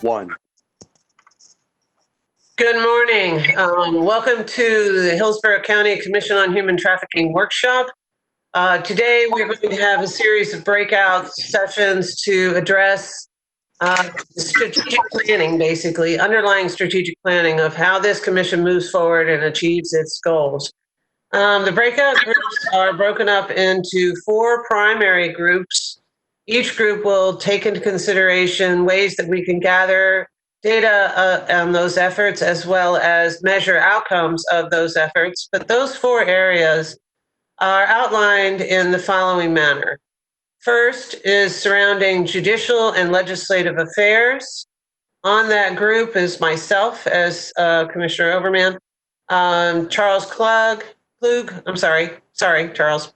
1. Good morning. Welcome to the Hillsborough County Commission on Human Trafficking workshop. Today, we're going to have a series of breakout sessions to address strategic planning, basically, underlying strategic planning of how this commission moves forward and achieves its goals. The breakout groups are broken up into 4 primary groups. Each group will take into consideration ways that we can gather data on those efforts as well as measure outcomes of those efforts. But those 4 areas are outlined in the following manner. First is surrounding judicial and legislative affairs. On that group is myself as Commissioner Overman, Charles Klug, Charles,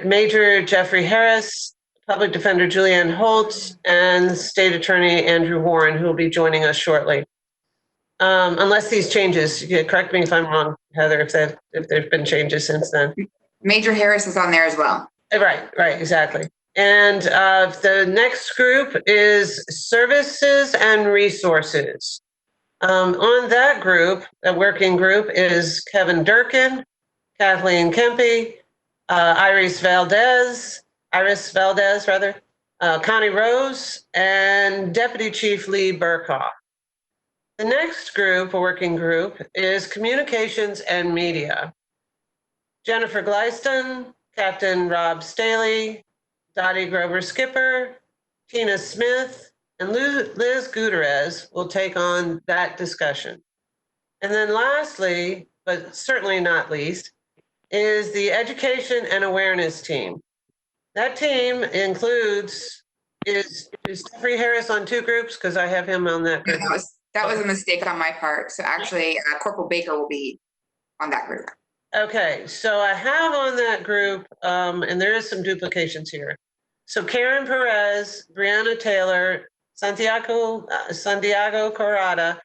Major Jeffrey Harris, Public Defender Julianne Holt, and State Attorney Andrew Warren, who will be joining us shortly. Unless these changes, correct me if I'm wrong, Heather, if there's been changes since then. Major Harris is on there as well. Right, exactly. And the next group is services and resources. On that group, the working group is Kevin Durkin, Kathleen Kempe, Iris Valdez, Connie Rose, and Deputy Chief Lee Burkhoff. The next group, a working group, is communications and media. Jennifer Gleiston, Captain Rob Staley, Dottie Grover-Skipper, Tina Smith, and Liz Gutierrez will take on that discussion. And then lastly, but certainly not least, is the education and awareness team. That team includes, is Jeffrey Harris on 2 groups? Because I have him on that group. That was a mistake on my part. So actually, Corporal Baker will be on that group. Okay, so I have on that group, and there is some duplications here. So Karen Perez, Brianna Taylor, Santiago Corrada.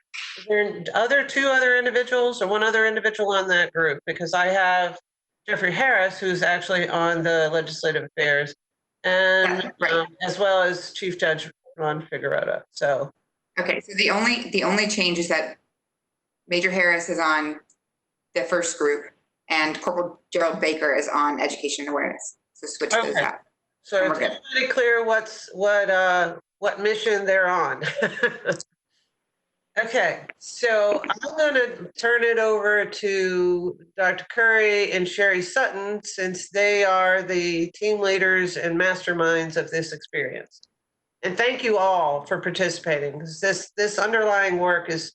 Is there 2 other individuals or 1 other individual on that group? Because I have Jeffrey Harris, who's actually on the legislative affairs, and right. As well as Chief Judge Ron Figueroa. So. Okay, so the only change is that Major Harris is on the first group, and Corporal Gerald Baker is on education and awareness. So switch those out. So it's pretty clear what mission they're on. Okay, so I'm going to turn it over to Dr. Curry and Sherry Sutton, since they are the team leaders and masterminds of this experience. And thank you all for participating. This underlying work is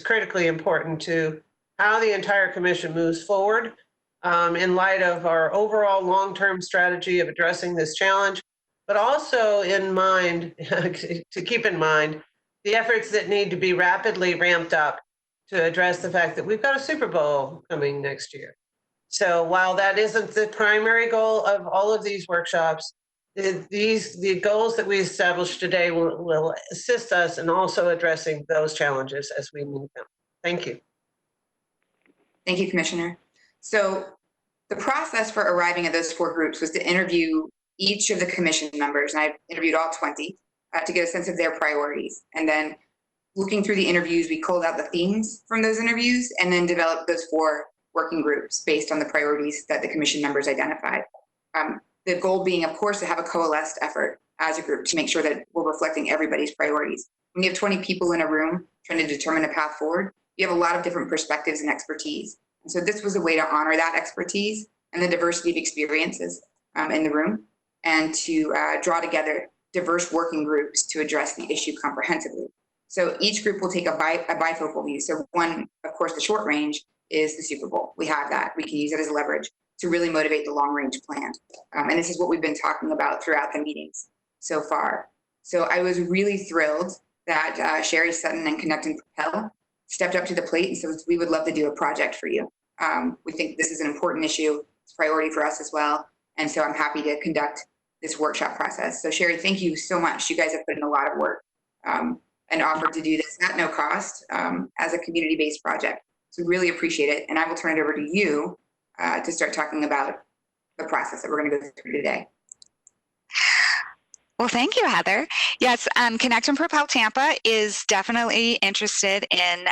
critically important to how the entire commission moves forward in light of our overall long-term strategy of addressing this challenge, but also in mind, to keep in mind, the efforts that need to be rapidly ramped up to address the fact that we've got a Super Bowl coming next year. So while that isn't the primary goal of all of these workshops, the goals that we established today will assist us in also addressing those challenges as we meet them. Thank you. Thank you, Commissioner. So the process for arriving at those 4 groups was to interview each of the commission members, and I've interviewed all 20 to get a sense of their priorities. And then looking through the interviews, we culled out the themes from those interviews and then developed those 4 working groups based on the priorities that the commission members identified. The goal being, of course, to have a coalesced effort as a group to make sure that we're reflecting everybody's priorities. When you have 20 people in a room trying to determine a path forward, you have a lot of different perspectives and expertise. And so this was a way to honor that expertise and the diversity of experiences in the room, and to draw together diverse working groups to address the issue comprehensively. So each group will take a bifocal view. So one, of course, the short range is the Super Bowl. We have that. We can use it as leverage to really motivate the long range plan. And this is what we've been talking about throughout the meetings so far. So I was really thrilled that Sherry Sutton and Connect and Propel stepped up to the plate and said, we would love to do a project for you. We think this is an important issue. It's a priority for us as well. And so I'm happy to conduct this workshop process. So Sherry, thank you so much. You guys have put in a lot of work and offered to do this at no cost as a community-based project. So really appreciate it. And I will turn it over to you to start talking about the process that we're going to go through today. Well, thank you, Heather. Yes, Connect and Propel Tampa is definitely interested in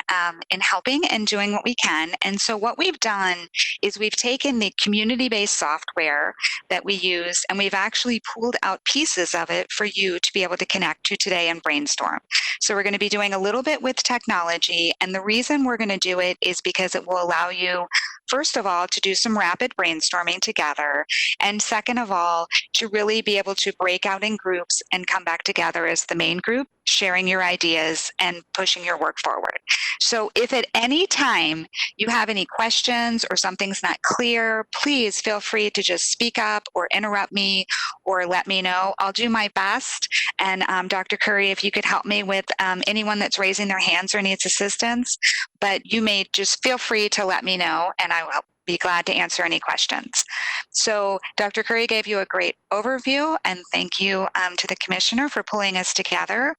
helping and doing what we can. And so what we've done is we've taken the community-based software that we use, and we've actually pulled out pieces of it for you to be able to connect to today and brainstorm. So we're going to be doing a little bit with technology, and the reason we're going to do it is because it will allow you, first of all, to do some rapid brainstorming together, and second of all, to really be able to break out in groups and come back together as the main group, sharing your ideas and pushing your work forward. So if at any time you have any questions or something's not clear, please feel free to just speak up or interrupt me or let me know. I'll do my best. And Dr. Curry, if you could help me with anyone that's raising their hands or needs assistance, but you may just feel free to let me know and I will be glad to answer any questions. So Dr. Curry gave you a great overview, and thank you to the Commissioner for pulling us together.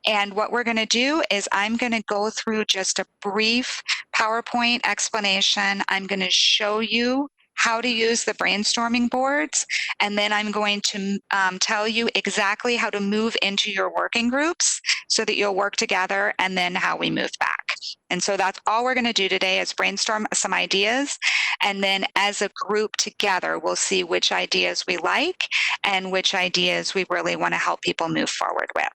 And what we're going to do is I'm going to go through just a brief PowerPoint explanation. I'm going to show you how to use the brainstorming boards, and then I'm going to tell you exactly how to move into your working groups so that you'll work together, and then how we move back. And so that's all we're going to do today is brainstorm some ideas, and then as a group together, we'll see which ideas we like and which ideas we really want to help people move forward with.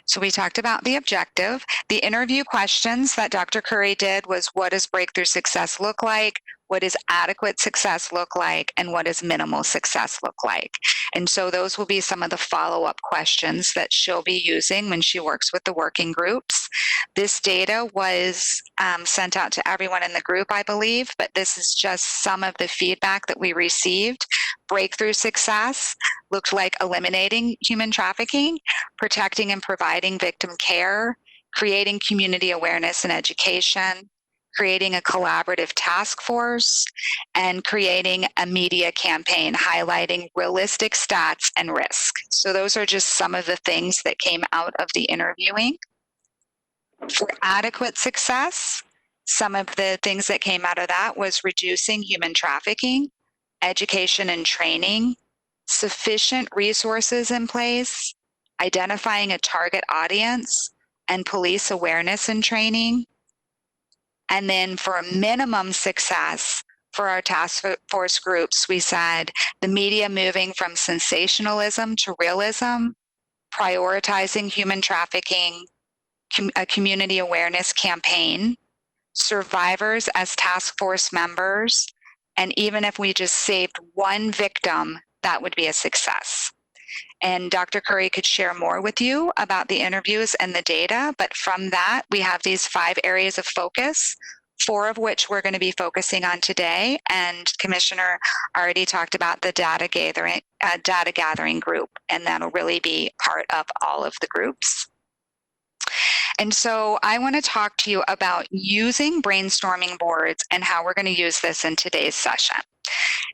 So we talked about the objective. The interview questions that Dr. Curry did was, what does breakthrough success look like? What does adequate success look like? And what does minimal success look like? And so those will be some of the follow-up questions that she'll be using when she works with the working groups. This data was sent out to everyone in the group, I believe, but this is just some of the feedback that we received. Breakthrough success looked like eliminating human trafficking, protecting and providing victim care, creating community awareness and education, creating a collaborative task force, and creating a media campaign highlighting realistic stats and risk. So those are just some of the things that came out of the interviewing. For adequate success, some of the things that came out of that was reducing human trafficking, education and training, sufficient resources in place, identifying a target audience, and police awareness and training. And then for minimum success for our task force groups, we said the media moving from sensationalism to realism, prioritizing human trafficking, a community awareness campaign, survivors as task force members, and even if we just saved one victim, that would be a success. And Dr. Curry could share more with you about the interviews and the data, but from that, we have these 5 areas of focus, 4 of which we're going to be focusing on today. And Commissioner already talked about the data gathering group, and that'll really be part of all of the groups. And so I want to talk to you about using brainstorming boards and how we're going to use this in today's session.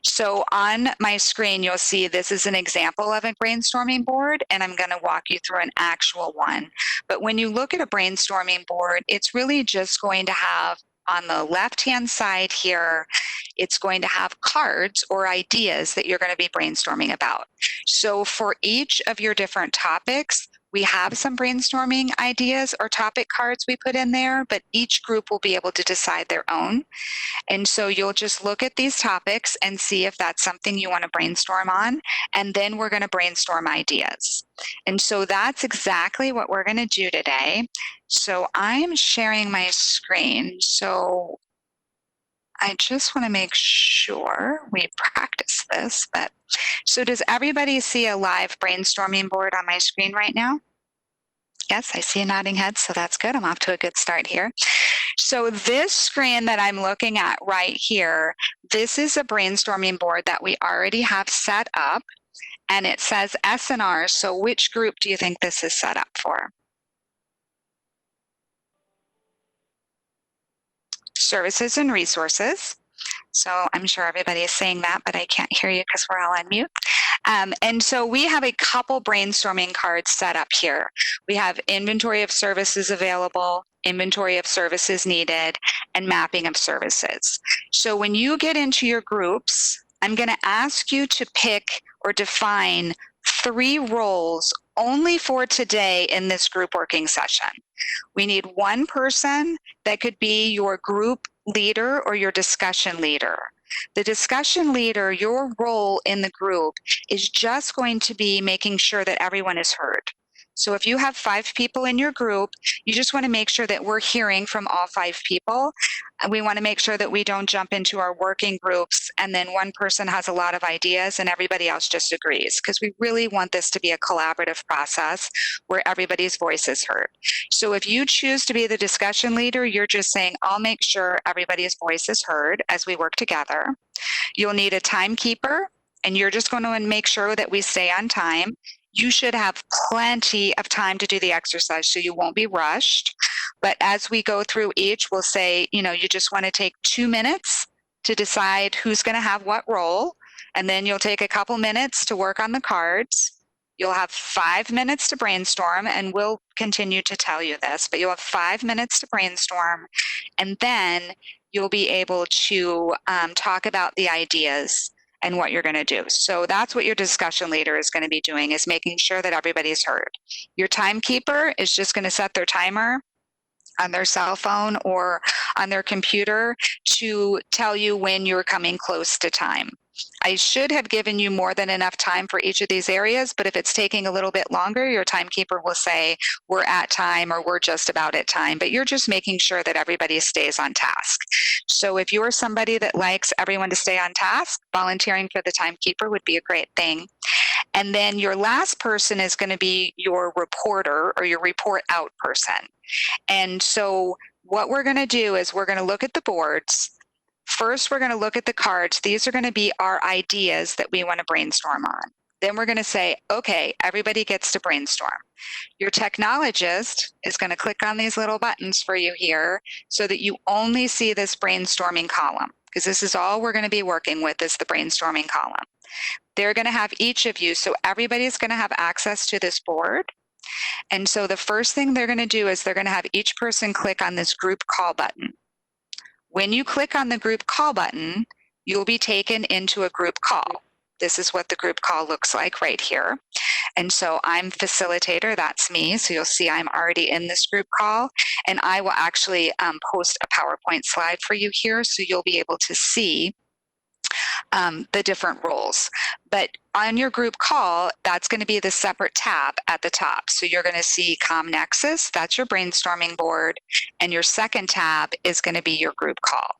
So on my screen, you'll see this is an example of a brainstorming board, and I'm going to walk you through an actual one. But when you look at a brainstorming board, it's really just going to have on the left-hand side here, it's going to have cards or ideas that you're going to be brainstorming about. So for each of your different topics, we have some brainstorming ideas or topic cards we put in there, but each group will be able to decide their own. And so you'll just look at these topics and see if that's something you want to brainstorm on, and then we're going to brainstorm ideas. And so that's exactly what we're going to do today. So I'm sharing my screen. So I just want to make sure we practice this, but so does everybody see a live brainstorming board on my screen right now? Yes, I see a nodding head, so that's good. I'm off to a good start here. So this screen that I'm looking at right here, this is a brainstorming board that we already have set up, and it says S&R. So which group do you think this is set up for? Services and resources. So I'm sure everybody is saying that, but I can't hear you because we're all on mute. And so we have a couple brainstorming cards set up here. We have inventory of services available, inventory of services needed, and mapping of services. So when you get into your groups, I'm going to ask you to pick or define 3 roles only for today in this group working session. We need one person that could be your group leader or your discussion leader. The discussion leader, your role in the group is just going to be making sure that everyone is heard. So if you have 5 people in your group, you just want to make sure that we're hearing from all 5 people. And we want to make sure that we don't jump into our working groups and then one person has a lot of ideas and everybody else just agrees, because we really want this to be a collaborative process where everybody's voice is heard. So if you choose to be the discussion leader, you're just saying, I'll make sure everybody's voice is heard as we work together. You'll need a timekeeper, and you're just going to make sure that we stay on time. You should have plenty of time to do the exercise, so you won't be rushed. But as we go through each, we'll say, you just want to take 2 minutes to decide who's going to have what role. And then you'll take a couple minutes to work on the cards. You'll have 5 minutes to brainstorm, and we'll continue to tell you this, but you'll have 5 minutes to brainstorm. And then you'll be able to talk about the ideas and what you're going to do. So that's what your discussion leader is going to be doing, is making sure that everybody's heard. Your timekeeper is just going to set their timer on their cell phone or on their computer to tell you when you're coming close to time. I should have given you more than enough time for each of these areas, but if it's taking a little bit longer, your timekeeper will say, we're at time or we're just about at time, but you're just making sure that everybody stays on task. So if you're somebody that likes everyone to stay on task, volunteering for the timekeeper would be a great thing. And then your last person is going to be your reporter or your report out person. And so what we're going to do is we're going to look at the boards. First, we're going to look at the cards. These are going to be our ideas that we want to brainstorm on. Then we're going to say, okay, everybody gets to brainstorm. Your technologist is going to click on these little buttons for you here so that you only see this brainstorming column, because this is all we're going to be working with, is the brainstorming column. They're going to have each of you, so everybody's going to have access to this board. And so the first thing they're going to do is they're going to have each person click on this group call button. When you click on the group call button, you'll be taken into a group call. This is what the group call looks like right here. And so I'm facilitator, that's me. So you'll see I'm already in this group call, and I will actually post a PowerPoint slide for you here so you'll be able to see the different roles. But on your group call, that's going to be the separate tab at the top. So you're going to see ComNexus, that's your brainstorming board, and your second tab is going to be your group call.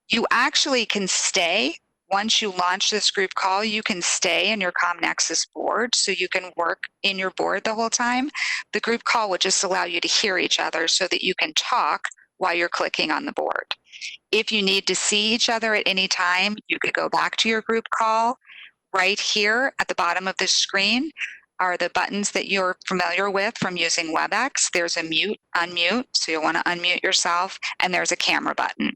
You actually can stay. Once you launch this group call, you can stay in your ComNexus board, so you can work in your board the whole time. The group call will just allow you to hear each other so that you can talk while you're clicking on the board. If you need to see each other at any time, you could go back to your group call. Right here at the bottom of the screen are the buttons that you're familiar with from using WebEx. There's a mute, unmute, so you'll want to unmute yourself, and there's a camera button.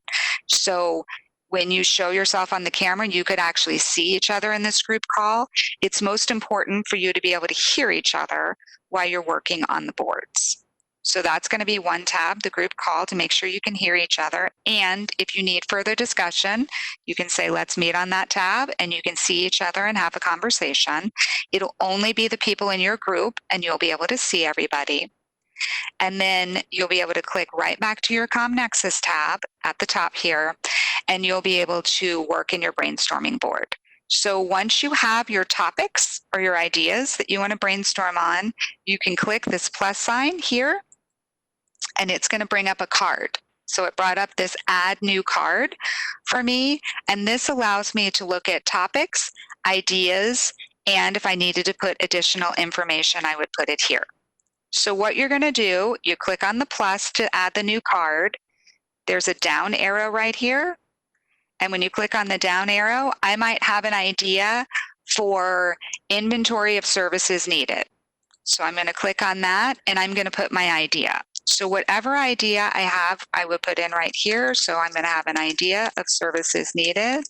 So when you show yourself on the camera, you could actually see each other in this group call. It's most important for you to be able to hear each other while you're working on the boards. So that's going to be one tab, the group call, to make sure you can hear each other. And if you need further discussion, you can say, let's meet on that tab, and you can see each other and have a conversation. It'll only be the people in your group, and you'll be able to see everybody. And then you'll be able to click right back to your ComNexus tab at the top here, and you'll be able to work in your brainstorming board. So once you have your topics or your ideas that you want to brainstorm on, you can click this plus sign here, and it's going to bring up a card. So it brought up this add new card for me, and this allows me to look at topics, ideas, and if I needed to put additional information, I would put it here. So what you're going to do, you click on the plus to add the new card. There's a down arrow right here. And when you click on the down arrow, I might have an idea for inventory of services needed. So I'm going to click on that, and I'm going to put my idea. So whatever idea I have, I would put in right here. So I'm going to have an idea of services needed.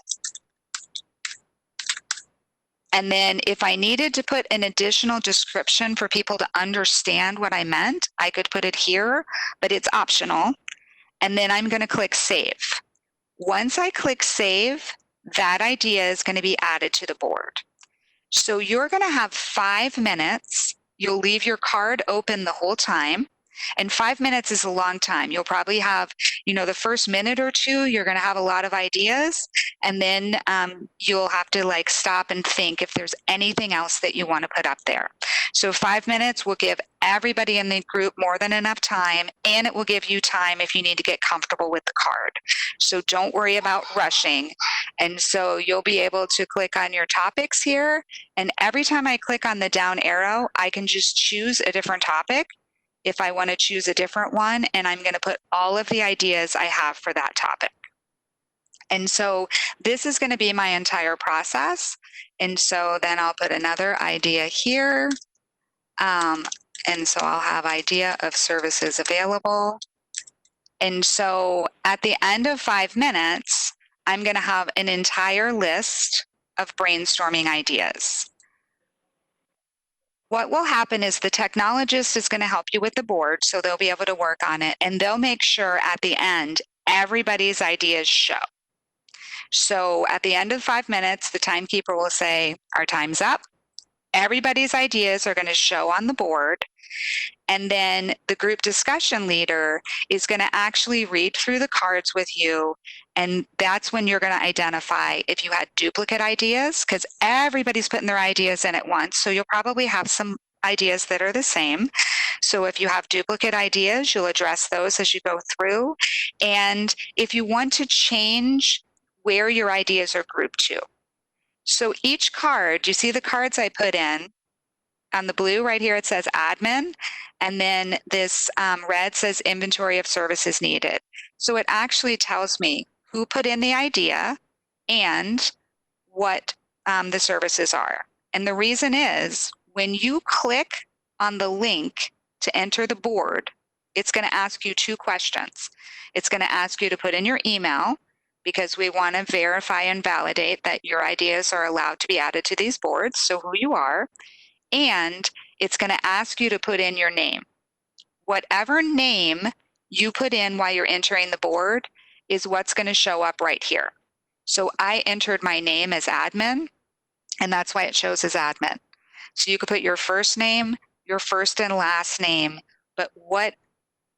And then if I needed to put an additional description for people to understand what I meant, I could put it here, but it's optional. And then I'm going to click save. Once I click save, that idea is going to be added to the board. So you're going to have 5 minutes. You'll leave your card open the whole time. And 5 minutes is a long time. You'll probably have, the first minute or two, you're going to have a lot of ideas. And then you'll have to stop and think if there's anything else that you want to put up there. So 5 minutes will give everybody in the group more than enough time. And it will give you time if you need to get comfortable with the card. So don't worry about rushing. And so you'll be able to click on your topics here. And every time I click on the down arrow, I can just choose a different topic if I want to choose a different one, and I'm going to put all of the ideas I have for that topic. And so this is going to be my entire process. And so then I'll put another idea here. And so I'll have idea of services available. And so at the end of 5 minutes, I'm going to have an entire list of brainstorming ideas. What will happen is the technologist is going to help you with the board, so they'll be able to work on it, and they'll make sure at the end everybody's ideas show. So at the end of 5 minutes, the timekeeper will say, our time's up. Everybody's ideas are going to show on the board, and then the group discussion leader is going to actually read through the cards with you, and that's when you're going to identify if you had duplicate ideas, because everybody's putting their ideas in at once, so you'll probably have some ideas that are the same. So if you have duplicate ideas, you'll address those as you go through. And if you want to change where your ideas are grouped to. So each card, you see the cards I put in? On the blue right here, it says admin, and then this red says inventory of services needed. So it actually tells me who put in the idea and what the services are. And the reason is when you click on the link to enter the board, it's going to ask you 2 questions. It's going to ask you to put in your email, because we want to verify and validate that your ideas are allowed to be added to these boards, so who you are. And it's going to ask you to put in your name. Whatever name you put in while you're entering the board is what's going to show up right here. So I entered my name as admin, and that's why it shows as admin. So you could put your first name, your first and last name, but what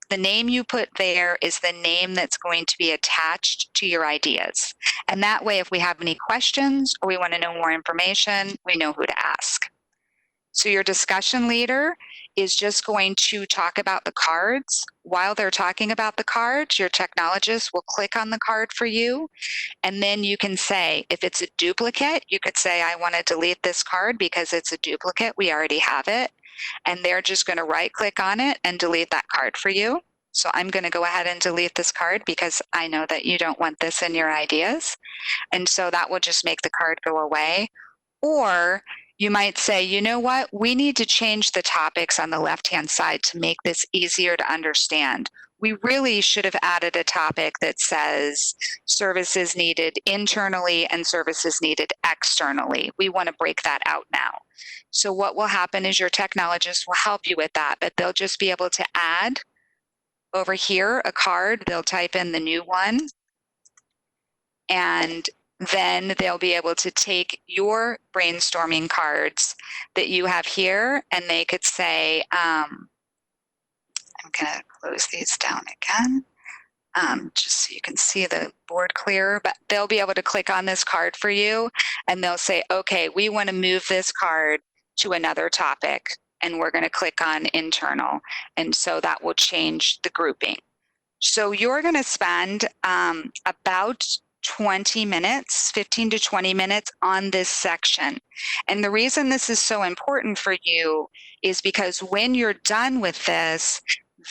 the name you put there is the name that's going to be attached to your ideas. And that way, if we have any questions or we want to know more information, we know who to ask. So your discussion leader is just going to talk about the cards. While they're talking about the cards, your technologist will click on the card for you. And then you can say, if it's a duplicate, you could say, I want to delete this card because it's a duplicate. We already have it. And they're just going to right click on it and delete that card for you. So I'm going to go ahead and delete this card because I know that you don't want this in your ideas. And so that will just make the card go away. Or you might say, you know what, we need to change the topics on the left-hand side to make this easier to understand. We really should have added a topic that says services needed internally and services needed externally. We want to break that out now. So what will happen is your technologist will help you with that, but they'll just be able to add over here a card. They'll type in the new one, and then they'll be able to take your brainstorming cards that you have here, and they could say, I'm going to close these down again, just so you can see the board clearer, but they'll be able to click on this card for you, and they'll say, okay, we want to move this card to another topic, and we're going to click on internal, and so that will change the grouping. So you're going to spend about 20 minutes, 15 to 20 minutes on this section. And the reason this is so important for you is because when you're done with this,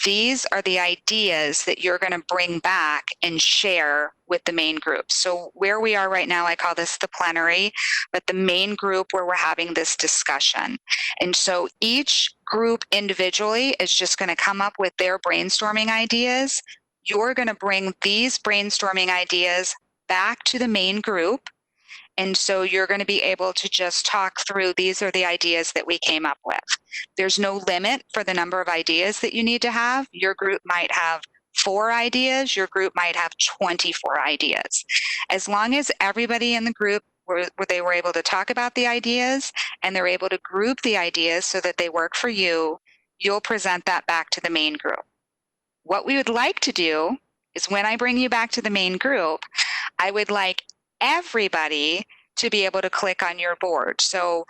these are the ideas that you're going to bring back and share with the main group. So where we are right now, I call this the plenary, but the main group where we're having this discussion. And so each group individually is just going to come up with their brainstorming ideas. You're going to bring these brainstorming ideas back to the main group. And so you're going to be able to just talk through, these are the ideas that we came up with. There's no limit for the number of ideas that you need to have. Your group might have 4 ideas. Your group might have 24 ideas. As long as everybody in the group where they were able to talk about the ideas and they're able to group the ideas so that they work for you, you'll present that back to the main group. What we would like to do is when I bring you back to the main group, I would like everybody to be able to click on your board. So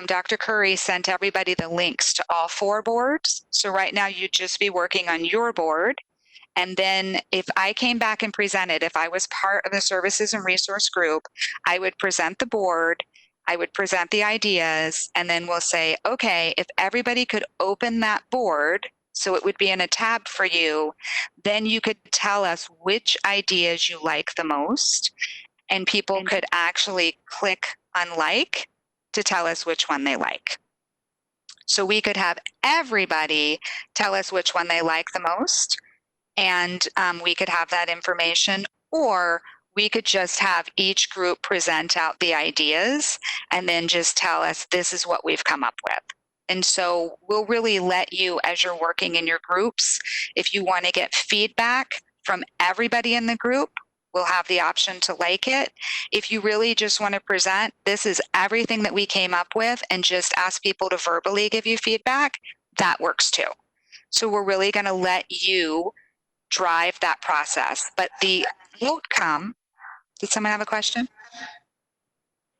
Dr. Curry sent everybody the links to all 4 boards. So right now you'd just be working on your board. And then if I came back and presented, if I was part of the services and resource group, I would present the board, I would present the ideas, and then we'll say, okay, if everybody could open that board, so it would be in a tab for you, then you could tell us which ideas you like the most, and people could actually click on like to tell us which one they like. So we could have everybody tell us which one they like the most, and we could have that information, or we could just have each group present out the ideas and then just tell us this is what we've come up with. And so we'll really let you, as you're working in your groups, if you want to get feedback from everybody in the group, we'll have the option to like it. If you really just want to present, this is everything that we came up with, and just ask people to verbally give you feedback, that works too. So we're really going to let you drive that process. But the outcome, did someone have a question?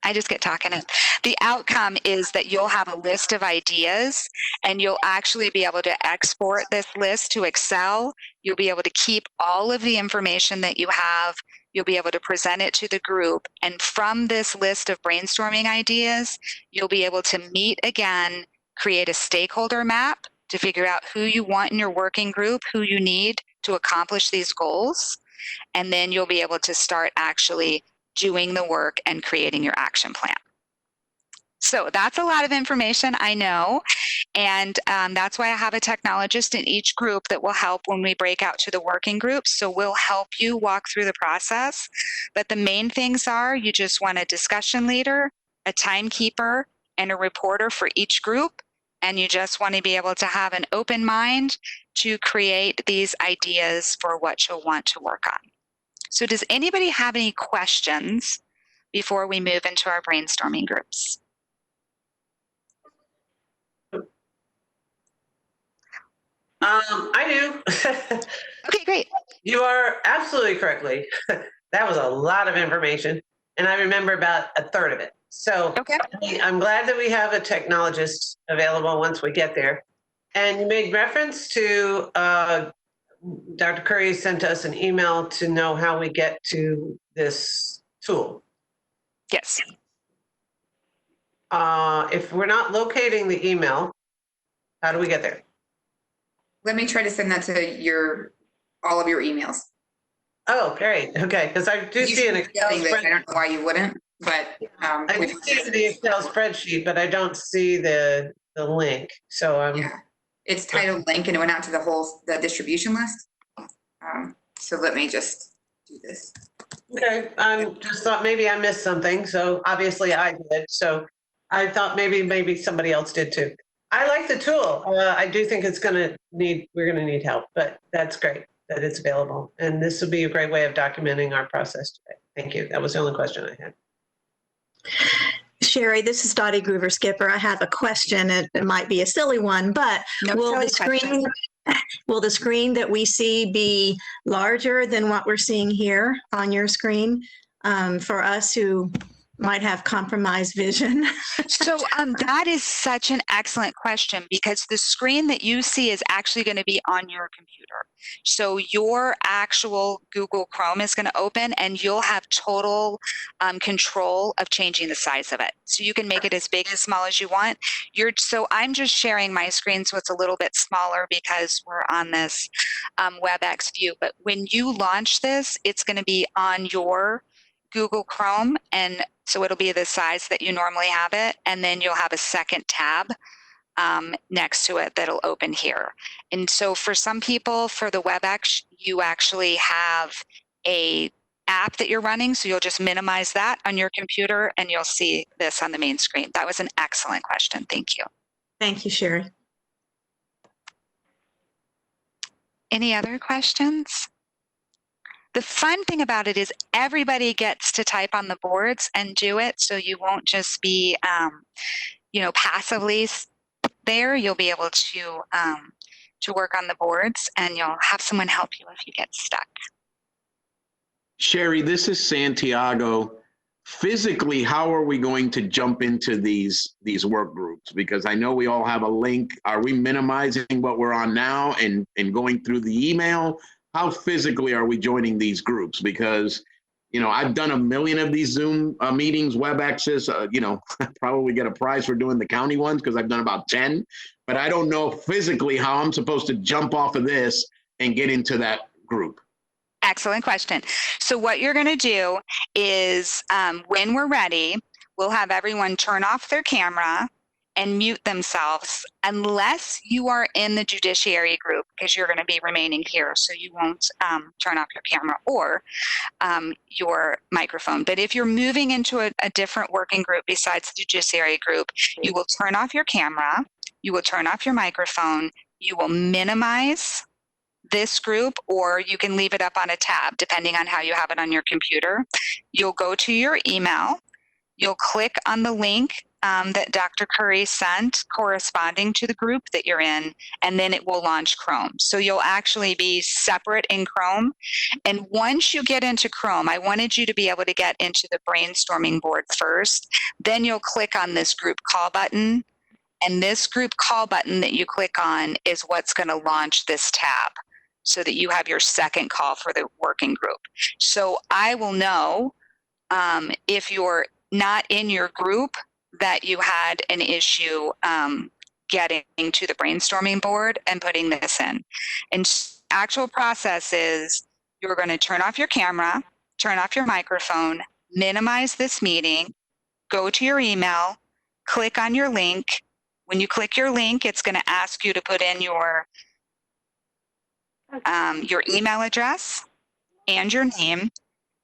I just get talking. The outcome is that you'll have a list of ideas, and you'll actually be able to export this list to Excel. You'll be able to keep all of the information that you have. You'll be able to present it to the group. And from this list of brainstorming ideas, you'll be able to meet again, create a stakeholder map to figure out who you want in your working group, who you need to accomplish these goals. And then you'll be able to start actually doing the work and creating your action plan. So that's a lot of information, I know. And that's why I have a technologist in each group that will help when we break out to the working groups. So we'll help you walk through the process. But the main things are, you just want a discussion leader, a timekeeper, and a reporter for each group. And you just want to be able to have an open mind to create these ideas for what you'll want to work on. So does anybody have any questions before we move into our brainstorming groups? I do. Okay, great. You are absolutely correctly. That was a lot of information, and I remember about a third of it. So Okay. I'm glad that we have a technologist available once we get there. And you made reference to Dr. Curry sent us an email to know how we get to this tool. Yes. If we're not locating the email, how do we get there? Let me try to send that to all of your emails. Oh, great. Okay, because I do see an Excel I spreadsheet. don't know why you wouldn't, but I do see the Excel spreadsheet, but I don't see the link. So yeah, it's titled link, and it went out to the distribution list. So let me just do this. Okay, I just thought maybe I missed something. So obviously I did. So I thought maybe somebody else did too. I like the tool. I do think we're gonna need help, but that's great that it's available. And this will be a great way of documenting our process today. Thank you. That was the only question I had. Sherry, this is Dottie Groover Skipper. I have a question. It might be a silly one, but will the screen that we see be larger than what we're seeing here on your screen for us who might have compromised vision? So that is such an excellent question, because the screen that you see is actually going to be on your computer. So your actual Google Chrome is going to open, and you'll have total control of changing the size of it. So you can make it as big as small as you want. So I'm just sharing my screen so it's a little bit smaller because we're on this WebEx view. But when you launch this, it's going to be on your Google Chrome, and so it'll be the size that you normally have it, and then you'll have a second tab next to it that'll open here. And so for some people, for the WebEx, you actually have a app that you're running, so you'll just minimize that on your computer and you'll see this on the main screen. That was an excellent question. Thank you. Thank you, Sherry. Any other questions? the fun thing about it is everybody gets to type on the boards and do it. So you won't just be, passively there. You'll be able to work on the boards, and you'll have someone help you if you get stuck. Sherry, this is Santiago. Physically, how are we going to jump into these work groups? Because I know we all have a link. Are we minimizing what we're on now and going through the email? How physically are we joining these groups? Because, I've done a million of these Zoom meetings, WebExes, probably get a prize for doing the county ones because I've done about 10, but I don't know physically how I'm supposed to jump off of this and get into that group. Excellent question. So what you're going to do is when we're ready, we'll have everyone turn off their camera and mute themselves unless you are in the judiciary group, because you're going to be remaining here. So you won't turn off your camera or your microphone. But if you're moving into a different working group besides the judiciary group, you will turn off your camera, you will turn off your microphone, you will minimize this group, or you can leave it up on a tab depending on how you have it on your computer. You'll go to your email, you'll click on the link that Dr. Curry sent corresponding to the group that you're in, and then it will launch Chrome. So you'll actually be separate in Chrome. And once you get into Chrome, I wanted you to be able to get into the brainstorming board first. Then you'll click on this group call button. And this group call button that you click on is what's going to launch this tab, so that you have your second call for the working group. So I will know if you're not in your group that you had an issue getting to the brainstorming board and putting this in. And actual process is you're going to turn off your camera, turn off your microphone, minimize this meeting, go to your email, click on your link. When you click your link, it's going to ask you to put in your email address and your name.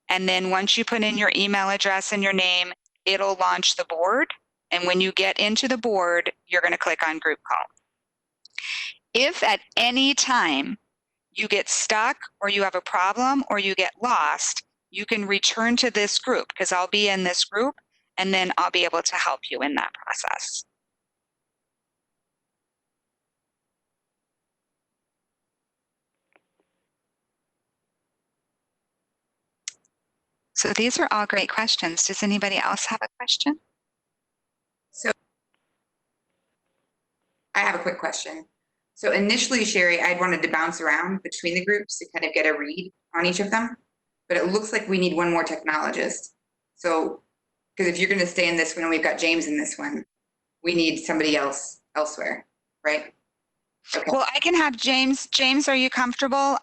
And then once you put in your email address and your name, it'll launch the board. And when you get into the board, you're going to click on group call. If at any time you get stuck or you have a problem or you get lost, you can return to this group, because I'll be in this group and then I'll be able to help you in that process. So these are all great questions. Does anybody else have a question? So I have a quick question. So initially, Sherry, I'd wanted to bounce around between the groups to kind of get a read on each of them, but it looks like we need one more technologist. So, because if you're going to stay in this one and we've got James in this one, we need somebody else elsewhere, right? Okay. Well, I can have James. James, are you comfortable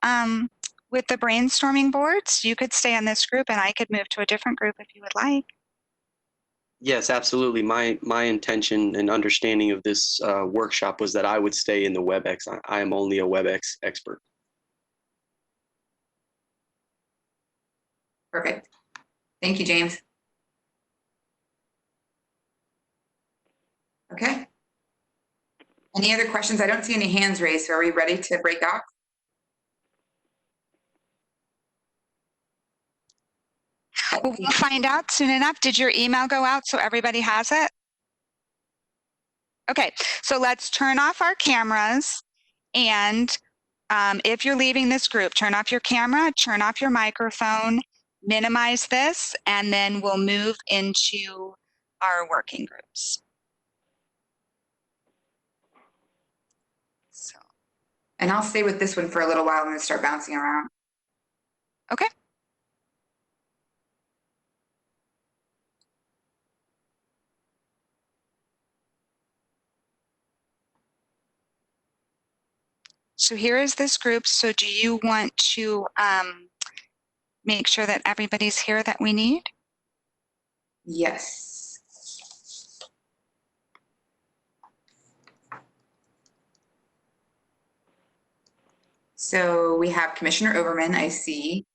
with the brainstorming boards? You could stay on this group and I could move to a different group if you would like. Yes, absolutely. My intention and understanding of this workshop was that I would stay in the WebEx. I am only a WebEx expert. Perfect. Thank you, James. Okay. Any other questions? I don't see any hands raised. So are we ready to break off? Well, we'll find out soon enough. Did your email go out so everybody has it? Okay, so let's turn off our cameras. And if you're leaving this group, turn off your camera, turn off your microphone, minimize this, and then we'll move into our working groups. So, And I'll stay with this one for a little while and then start bouncing around. okay. So here is this group. So do you want to make sure that everybody's here that we need? Yes. So we have Commissioner Overman, I see.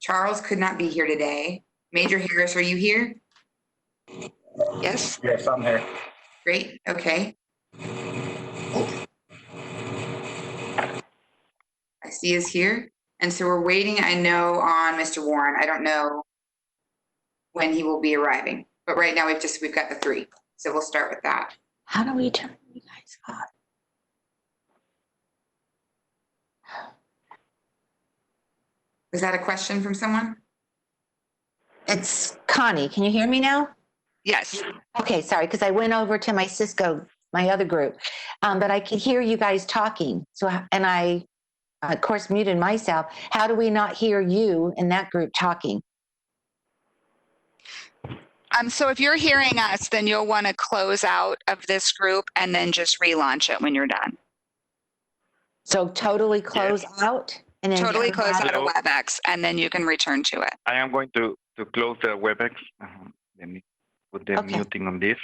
Charles could not be here today. Major Harris, are you here? Yes. Yes, I'm here. Great, okay. I see is here. And so we're waiting, I know, on Mr. Warren. I don't know when he will be arriving, but right now we've got the 3. So we'll start with that. How do we turn you guys on? Was that a question from someone? It's Connie. Can you hear me now? Yes. Okay, sorry, because I went over to my Cisco, my other group, but I could hear you guys talking. So, and I, of course, muted myself. How do we not hear you in that group talking? So if you're hearing us, then you'll want to close out of this group and then just relaunch it when you're done. So totally close out and then Totally come close back? out of WebEx and then you can return to it. I am going to close the WebEx. Let me put the Okay. muting on this.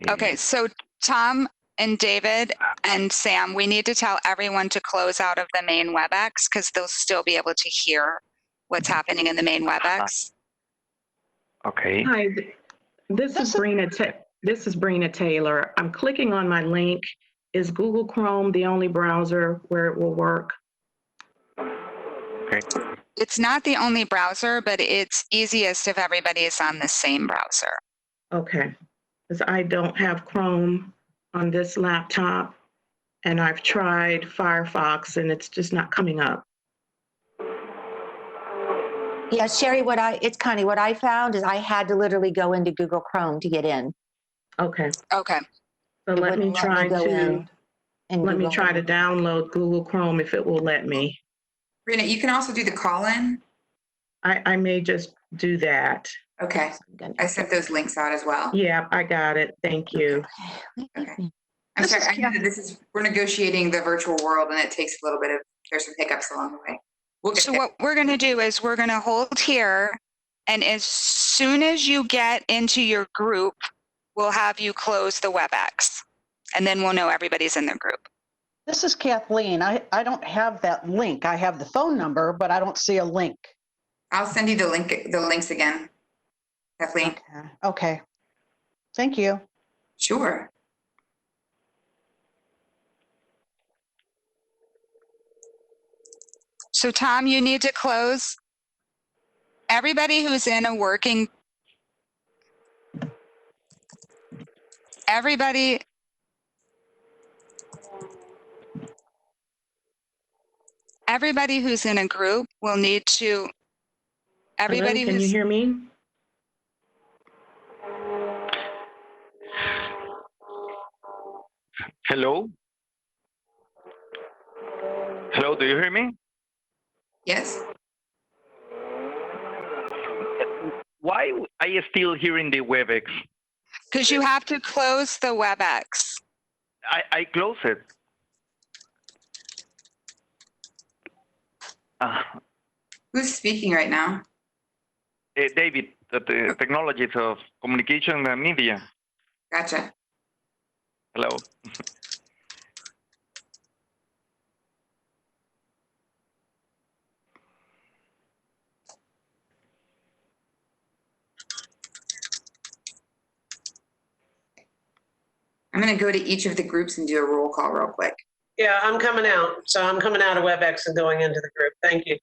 Okay, so Tom and David and Sam, we need to tell everyone to close out of the main WebEx because they'll still be able to hear what's happening in the main WebEx. Okay. Hi, this is Brina Taylor. I'm clicking on my link. Is Google Chrome the only browser where it will work? Okay. It's not the only browser, but it's easiest if everybody is on the same browser. Okay, because I don't have Chrome on this laptop, and I've tried Firefox, and it's just not coming up. Yeah, Sherry, it's Connie, what I found is I had to literally go into Google Chrome to get in. Okay, Okay. so It let me wouldn't try go to in and Google download Google Chrome if it will let me. Brina, you can also do the call-in. I may just do that. Okay. I sent those links out as well. Yeah, I got it. Thank you. Okay. I'm sorry, I know that we're negotiating the virtual world and it takes a little bit of, there's some hiccups along the way. We'll get So there. what we're going to do is we're going to hold here. And as soon as you get into your group, we'll have you close the WebEx. And then we'll know everybody's in the group. This is Kathleen. I don't have that link. I have the phone number, but I don't see a link. I'll send you the links again, Kathleen. Okay. Thank you. Sure. So Tom, you need to close. Everybody who's in a working, everybody who's in a group will need to, everybody Hello, can you who's, hear me? Hello? Hello, do you hear me? Yes. Why are you still hearing the WebEx? because you have to close the WebEx. I close it. Who's speaking right now? David, the technologies of communication and media. Gotcha. Hello. I'm going to go to each of the groups and do a roll call real quick. Yeah, I'm coming out. So I'm coming out of WebEx and going into the group. Thank you.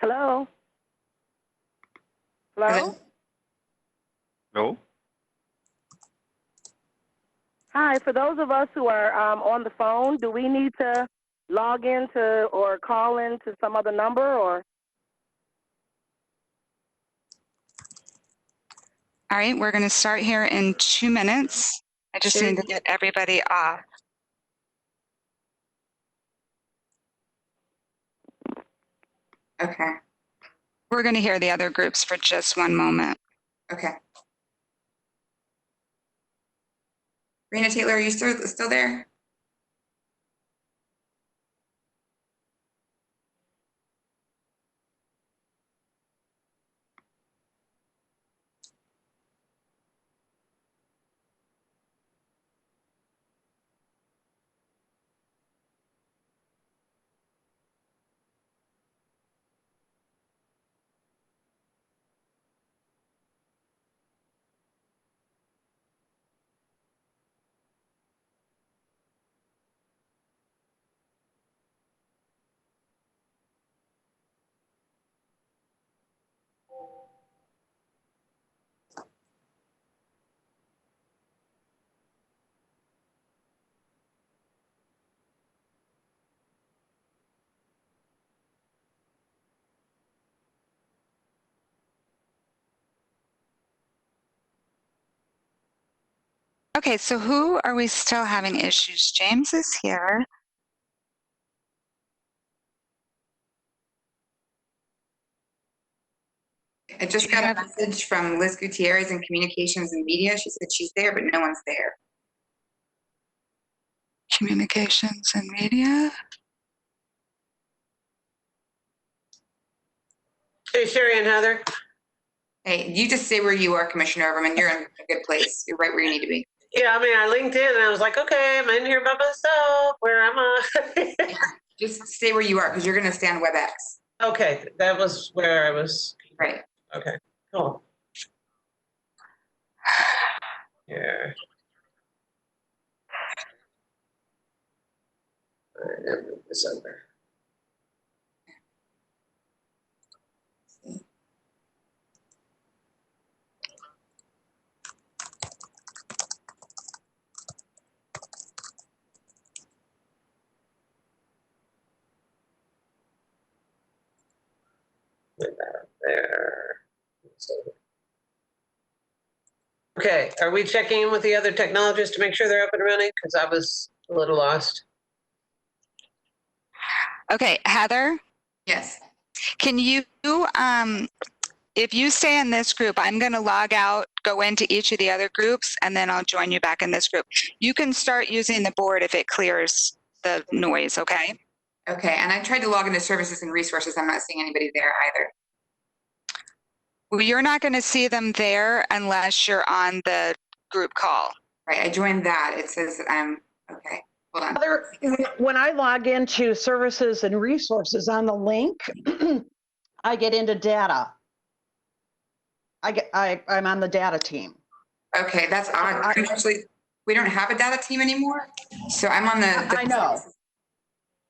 Hello? Hello? Hello? Hi, for those of us who are on the phone, do we need to log into or call into some other number or? All right, we're going to start here in 2 minutes. I just need to get everybody off. Okay. We're going to hear the other groups for just one moment. Okay. Rena Taylor, are you still there? Okay, so who are we still having issues? James is here. I just got a message from Liz Gutierrez in Communications and Media. She said she's there, but no one's there. Communications and Media. Hey, Sherry and Heather. Hey, you just stay where you are, Commissioner Overman. You're in a good place. You're right where you need to be. Yeah, I mean, I linked in and I was like, okay, I'm in here by myself. Where am I? Just stay where you are because you're going to stay on WebEx. Okay, that was where I was. Right. Okay, cool. Yeah. All right, I'll move this over. Put that up there. Okay, are we checking in with the other technologists to make sure they're up and running? Because I was a little lost. Okay, Heather, Yes. can you, if you stay in this group, I'm going to log out, go into each of the other groups, and then I'll join you back in this group. You can start using the board if it clears the noise, okay? Okay, and I tried to log into services and resources. I'm not seeing anybody there either. Well, you're not going to see them there unless you're on the group call. Right, I joined that. It says that I'm, okay, hold on. Heather, when I log into services and resources on the link, I get into data. I'm on the data team. Okay, that's odd. Actually, we don't have a data team anymore. So I'm on the I know.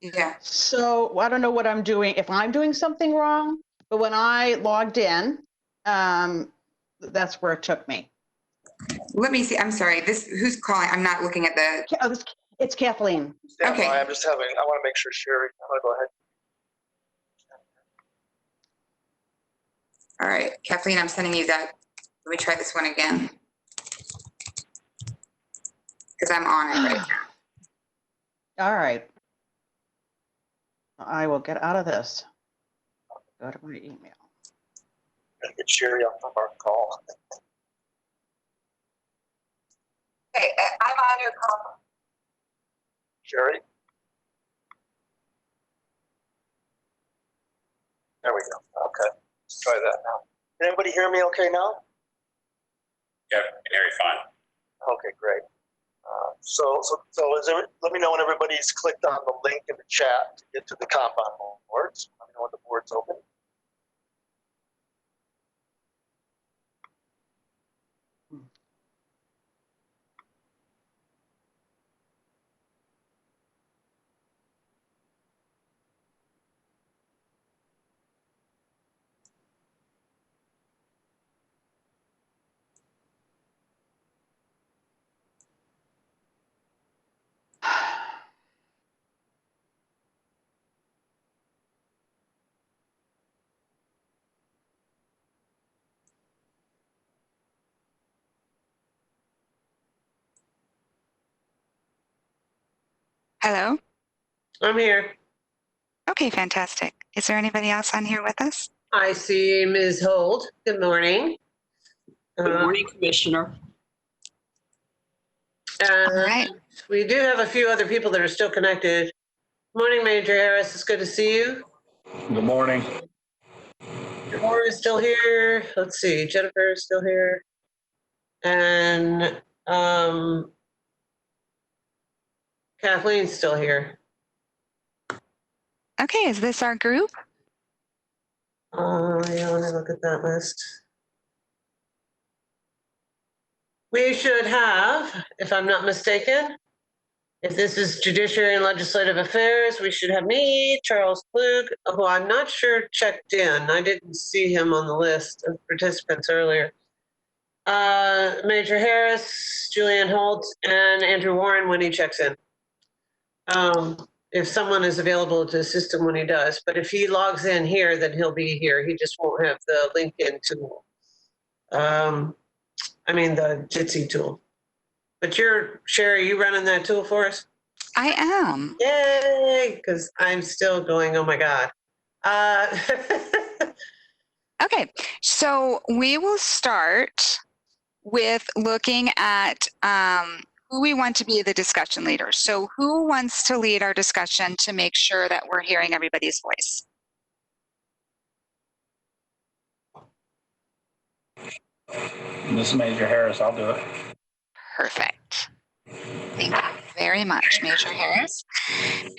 Yeah. So I don't know what I'm doing, if I'm doing something wrong, but when I logged in, that's where it took me. Let me see. I'm sorry. Who's calling? I'm not looking at the. It's Kathleen. Okay. I want to make sure Sherry, I'm going to go ahead. All right, Kathleen, I'm sending you that. Let me try this one again. Because I'm on it right now. All right. I will get out of this. Go to my email. Get Sherry off of our call. Okay, I'm on your call. Sherry? There we go. Okay, let's try that now. Can anybody hear me okay now? Yeah, I can hear you fine. Okay, great. So is there, let me know when everybody's clicked on the link in the chat to get to the compound boards. Let me know when the board's open. Hello? I'm here. Okay, fantastic. Is there anybody else on here with us? I see Ms. Holt. Good morning. Good morning, Commissioner. And All right. we do have a few other people that are still connected. Morning, Major Harris. It's good to see you. Good morning. Laura is still here. Let's see. Jennifer is still here. And Kathleen's still here. Okay, is this our group? Yeah, let me look at that list. We should have, if I'm not mistaken, if this is Judiciary and Legislative Affairs, we should have me, Charles Klug, who I'm not sure checked in. I didn't see him on the list of participants earlier. Major Harris, Julianne Holt, and Andrew Warren when he checks in. If someone is available to assist him when he does, but if he logs in here, then he'll be here. He just won't have the LinkedIn tool. The Jitsi tool. But Sherry, you running that tool for us? I am. Yay, because I'm still going, oh my God. Okay, so we will start with looking at who we want to be the discussion leader. So who wants to lead our discussion to make sure that we're hearing everybody's voice? This is Major Harris. I'll do it. Perfect. Thank you very much, Major Harris.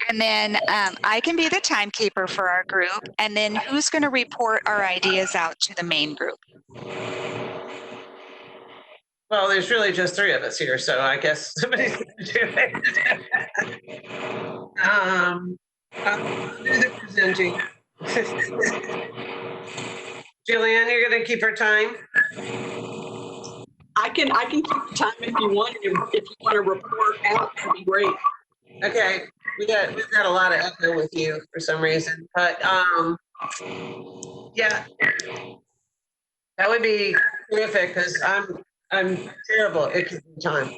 And then I can be the timekeeper for our group. And then who's going to report our ideas out to the main group? Well, there's really just three of us here, so I guess somebody's going to do it. I'll do the presenting. Julianne, you're going to keep our time? I can keep the time if you want. If you want to report out, that'd be great. Okay, we've got a lot of echo with you for some reason, but yeah, that would be terrific because I'm terrible at keeping time.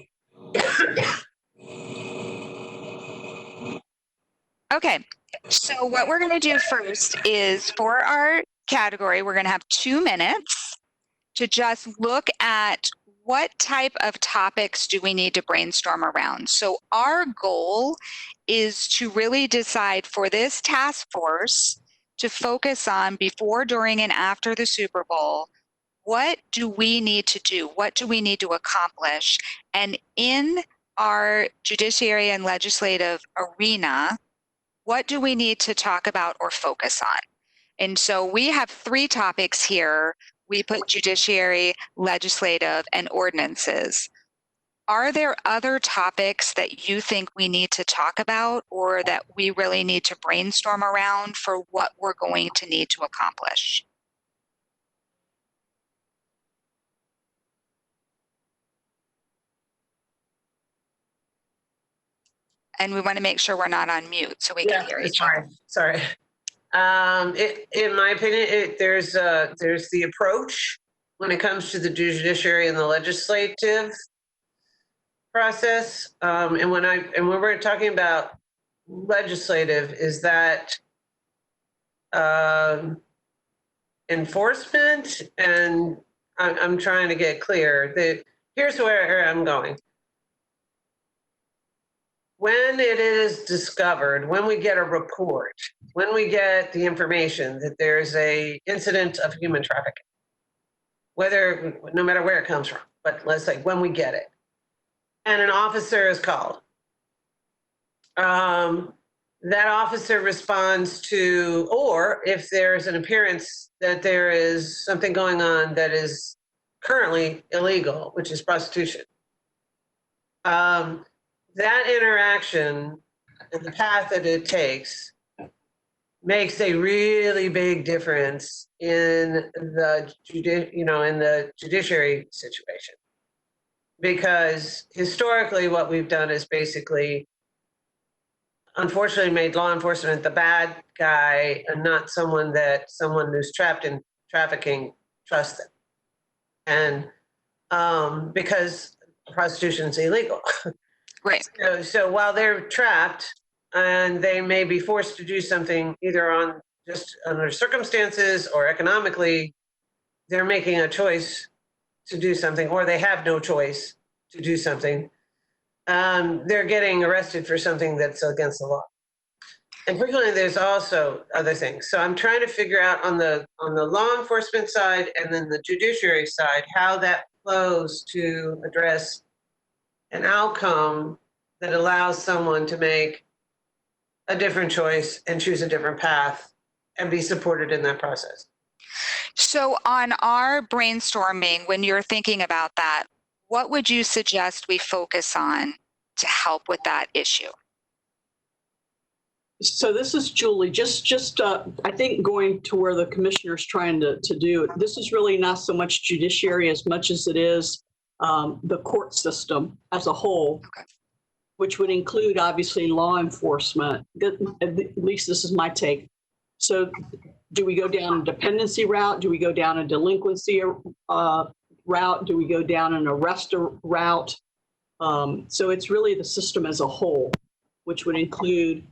Okay, so what we're going to do first is for our category, we're going to have 2 minutes to just look at what type of topics do we need to brainstorm around. So our goal is to really decide for this task force to focus on before, during, and after the Super Bowl. What do we need to do? What do we need to accomplish? And in our judiciary and legislative arena, what do we need to talk about or focus on? And so we have 3 topics here. We put judiciary, legislative, and ordinances. Are there other topics that you think we need to talk about or that we really need to brainstorm around for what we're going to need to accomplish? And we want to make sure we're not on mute so we can hear each other. Sorry. In my opinion, there's the approach when it comes to the judiciary and the legislative process. And when we're talking about legislative, is that enforcement? And I'm trying to get clear that here's where I'm going. When it is discovered, when we get a report, when we get the information that there's a incident of human trafficking, no matter where it comes from, but let's say when we get it, and an officer is called, that officer responds to, or if there's an appearance that there is something going on that is currently illegal, which is prostitution. That interaction and the path that it takes makes a really big difference in the judiciary situation. Because historically what we've done is basically, unfortunately, made law enforcement the bad guy and not someone who's trapped in trafficking trusts them. And because prostitution is illegal. Right. So while they're trapped and they may be forced to do something either just under circumstances or economically, they're making a choice to do something, or they have no choice to do something. they're getting arrested for something that's against the law. And frequently there's also other things. So I'm trying to figure out on the law enforcement side and then the judiciary side, how that flows to address an outcome that allows someone to make a different choice and choose a different path and be supported in that process. So on our brainstorming, when you're thinking about that, what would you suggest we focus on to help with that issue? So this is Julie, I think going to where the commissioner's trying to do it. This is really not so much judiciary as much as it is the court system as a whole, which would include obviously law enforcement. At least this is my take. So do we go down a dependency route? Do we go down a delinquency route? Do we go down an arrest route? So it's really the system as a whole, which would include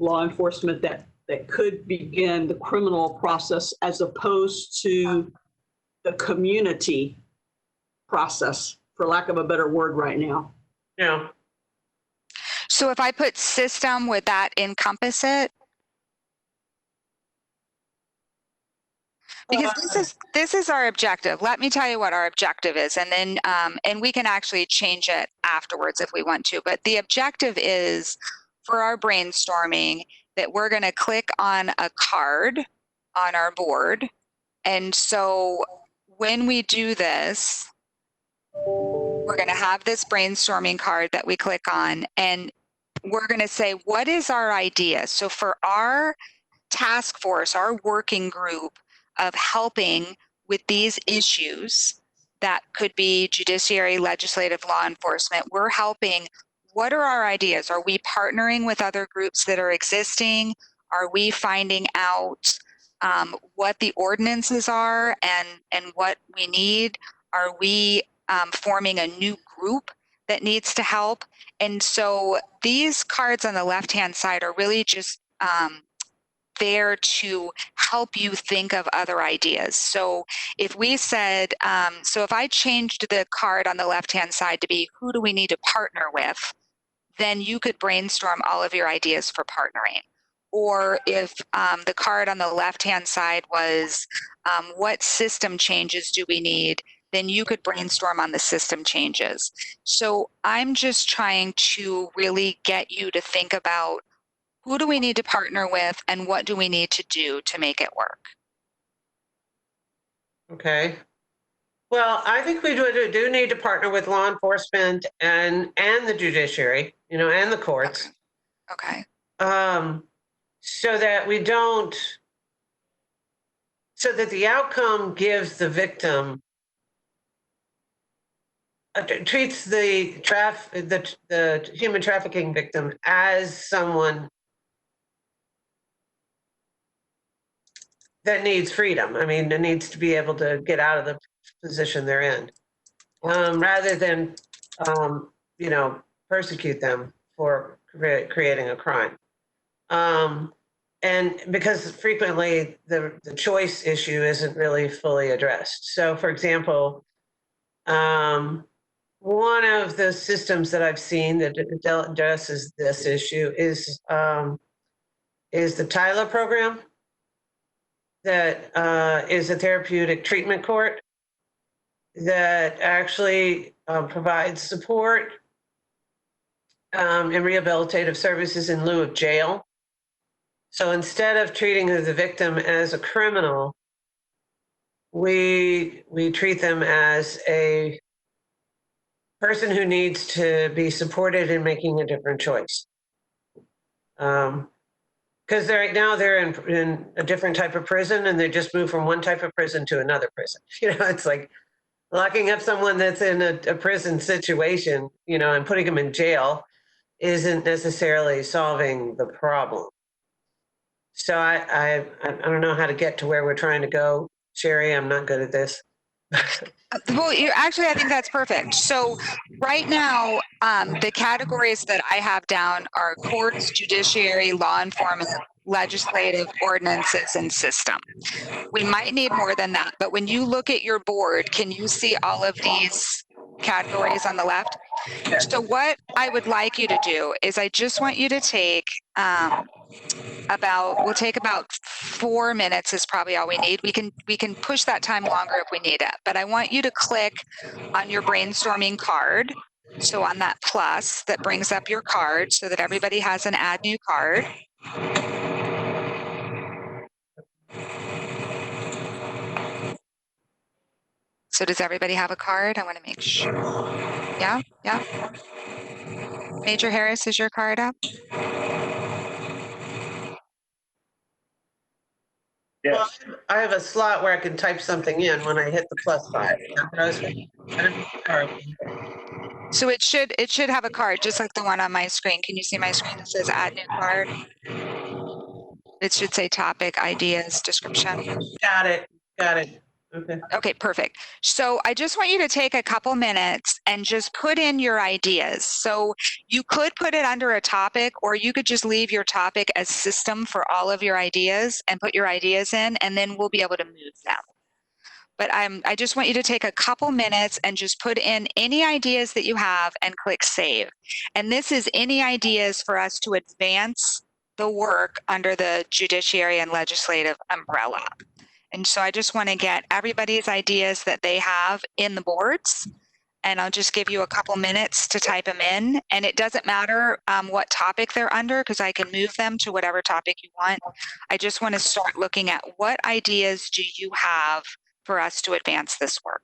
law enforcement that could begin the criminal process as opposed to the community process, for lack of a better word right now. Yeah. So if I put system, would that encompass it? Because this is our objective. Let me tell you what our objective is, and then and we can actually change it afterwards if we want to. But the objective is for our brainstorming that we're going to click on a card on our board, and so when we do this, we're going to have this brainstorming card that we click on, and we're going to say, what is our idea? So for our task force, our working group of helping with these issues that could be judiciary, legislative, law enforcement, we're helping. What are our ideas? Are we partnering with other groups that are existing? Are we finding out what the ordinances are and what we need? Are we forming a new group that needs to help? And so these cards on the left-hand side are really just there to help you think of other ideas. So if we said, so if I changed the card on the left-hand side to be, who do we need to partner with? Then you could brainstorm all of your ideas for partnering. Or if the card on the left-hand side was, what system changes do we need? Then you could brainstorm on the system changes. So I'm just trying to really get you to think about, who do we need to partner with and what do we need to do to make it work? Okay. Well, I think we do need to partner with law enforcement and the judiciary, and the courts. Okay. So that we don't, so that the outcome gives the victim, treats the human trafficking victim as someone that needs freedom. I mean, that needs to be able to get out of the position they're in, rather than, persecute them for creating a crime. And because frequently the choice issue isn't really fully addressed. So for example, one of the systems that I've seen that addresses this issue is the Tyler program. That is a therapeutic treatment court that actually provides support and rehabilitative services in lieu of jail. So instead of treating the victim as a criminal, we treat them as a person who needs to be supported in making a different choice. Because right now they're in a different type of prison, and they just move from one type of prison to another prison. It's like locking up someone that's in a prison situation, and putting them in jail isn't necessarily solving the problem. So I don't know how to get to where we're trying to go. Sherry, I'm not good at this. Well, I think that's perfect. So right now, the categories that I have down are courts, judiciary, law enforcement, legislative, ordinances, and system. We might need more than that, but when you look at your board, can you see all of these categories on the left? So what I would like you to do is I just want you to take we'll take about 4 minutes is probably all we need. We can push that time longer if we need it, but I want you to click on your brainstorming card. So on that plus that brings up your card so that everybody has an add new card. So does everybody have a card? I want to make sure. Yeah, yeah. Major Harris, is your card up? Well, I have a slot where I can type something in when I hit the plus sign. So it should have a card just like the one on my screen. Can you see my screen that says add new card? It should say topic, ideas, description. Got it. Okay. Okay, perfect. So I just want you to take a couple minutes and just put in your ideas. So you could put it under a topic, or you could just leave your topic as system for all of your ideas and put your ideas in, and then we'll be able to move them. But I just want you to take a couple minutes and just put in any ideas that you have and click save. And this is any ideas for us to advance the work under the judiciary and legislative umbrella. And so I just want to get everybody's ideas that they have in the boards, and I'll just give you a couple minutes to type them in. And it doesn't matter what topic they're under, because I can move them to whatever topic you want. I just want to start looking at what ideas do you have for us to advance this work.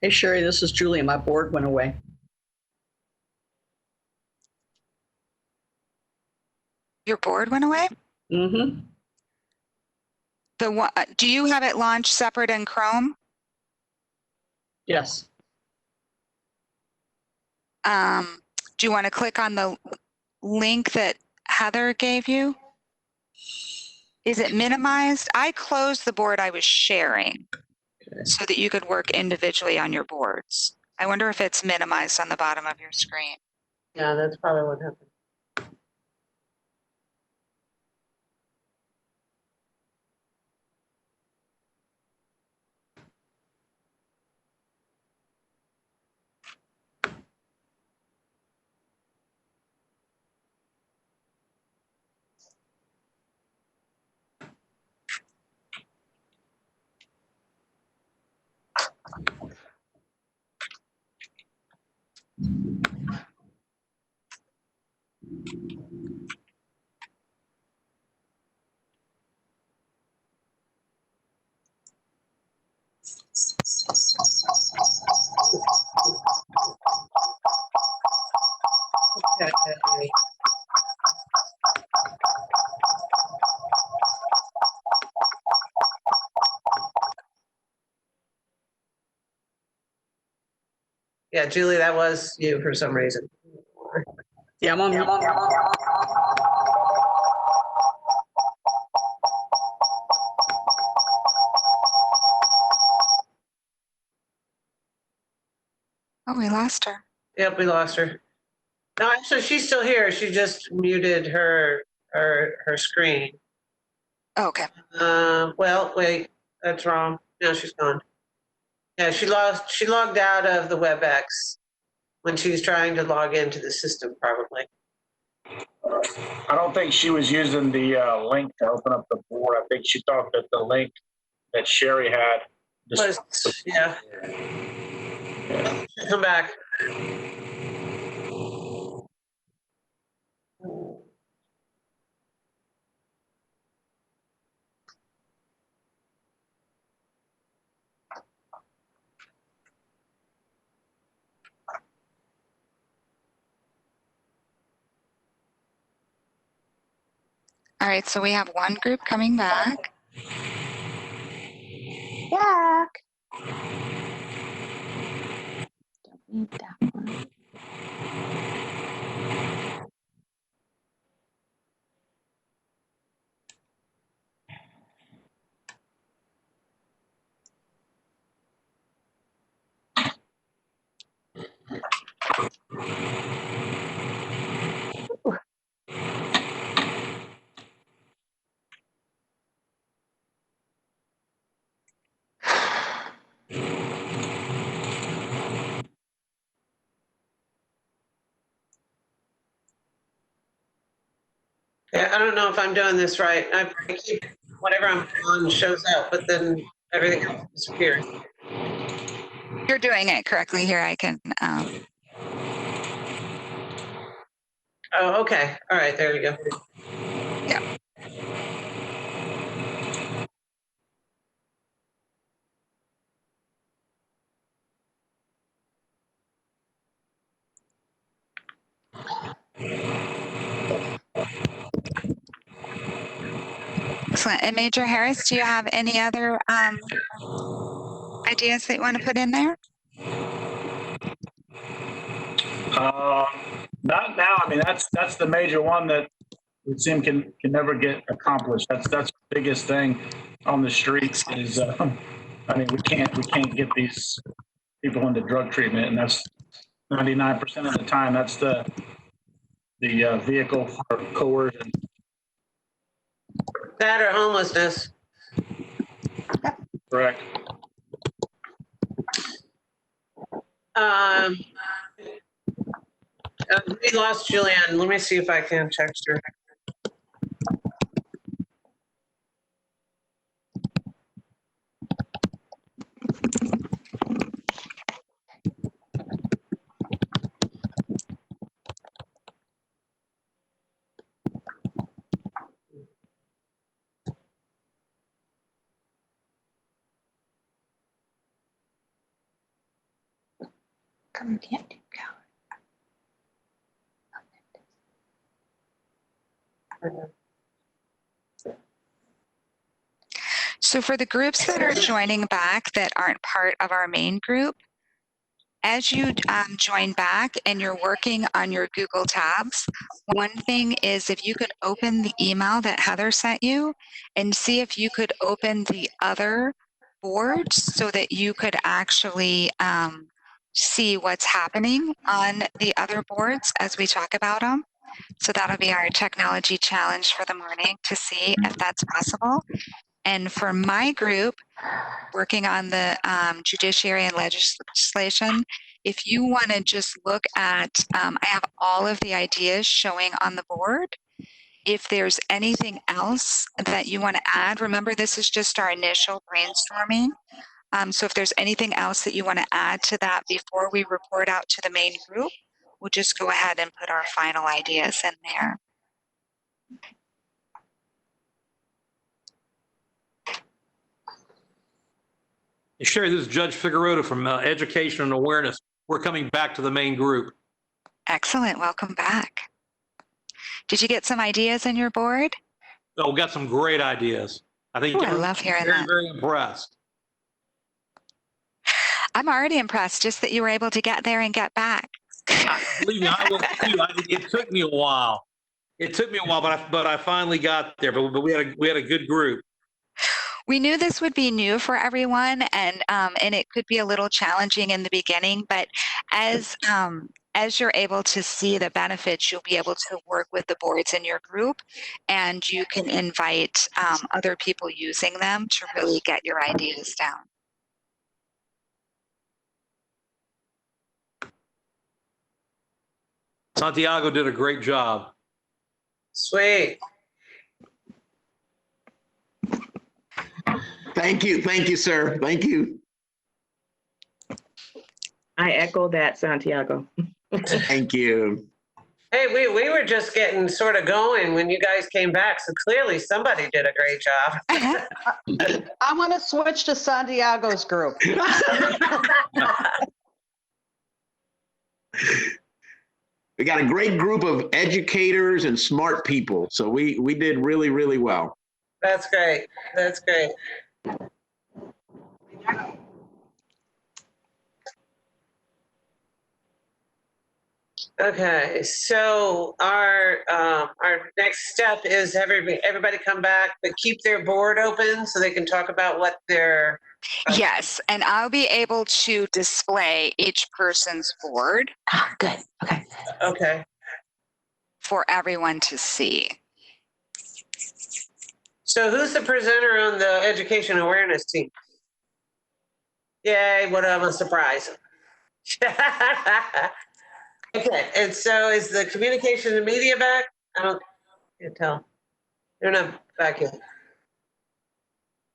Hey, Sherry, this is Julie. My board went away. Your board went away? Mm-hmm. The one, do you have it launched separate in Chrome? Yes. Do you want to click on the link that Heather gave you? Is it minimized? I closed the board I was sharing so that you could work individually on your boards. I wonder if it's minimized on the bottom of your screen. Yeah, that's probably what happened. Yeah, Julie, that was you for some reason. Yeah, I'm on mute. Oh, we lost her. Yep, we lost her. No, actually, she's still here. She just muted her screen. Oh, okay. Well, wait, that's wrong. No, she's gone. Yeah, she logged out of the WebEx when she was trying to log into the system, probably. I don't think she was using the link to open up the board. I think she thought that the link that Sherry had. Yeah. Come back. All right, so we have one group coming back. Back. Don't need that one. Yeah, I don't know if I'm doing this right. I keep whatever I'm on shows up, but then everything else disappears. You're doing it correctly here. I can. Oh, okay. All right, there you go. Yeah. Excellent. And Major Harris, do you have any other ideas that you want to put in there? Not now. I mean, that's the major one that it seems can never get accomplished. That's the biggest thing on the streets is, I mean, we can't get these people into drug treatment, and that's 99% of the time. That's the vehicle for coercion. That or homelessness. Correct. We lost Julianne. Let me see if I can text her. Come can't do So for the groups that are joining back that aren't part of our main group, as you join back and you're working on your Google tabs, one thing is if you could open the email that Heather sent you and see if you could open the other boards so that you could actually see what's happening on the other boards as we talk about them. So that'll be our technology challenge for the morning to see if that's possible. And for my group, working on the judiciary and legislation, if you want to just look at, I have all of the ideas showing on the board. If there's anything else that you want to add, remember this is just our initial brainstorming. So if there's anything else that you want to add to that before we report out to the main group, we'll just go ahead and put our final ideas in there. Sherry, this is Judge Figueroa from Education and Awareness. We're coming back to the main group. Excellent. Welcome back. Did you get some ideas in your board? Oh, we got some great ideas. I think I love hearing very, that. very impressed. I'm already impressed just that you were able to get there and get back. Believe me, I was too. It took me a while. But I finally got there. But we had a good group. We knew this would be new for everyone, and it could be a little challenging in the beginning. But as you're able to see the benefits, you'll be able to work with the boards in your group, and you can invite other people using them to really get your ideas down. Santiago did a great job. Sweet. Thank you, sir. Thank you. I echo that, Santiago. Thank you. Hey, we were just getting sort of going when you guys came back, so clearly somebody did a great job. I want to switch to Santiago's group. We got a great group of educators and smart people, so we did really, really well. That's great. That's great. Okay, so our next step is everybody come back, but keep their board open so they can talk about what they're. Yes, and I'll be able to display each person's board. Good. Okay. Okay. For everyone to see. So who's the presenter on the education awareness team? Yay, what a surprise. Okay, and so is the communication and media back? Can't tell. They're not back yet.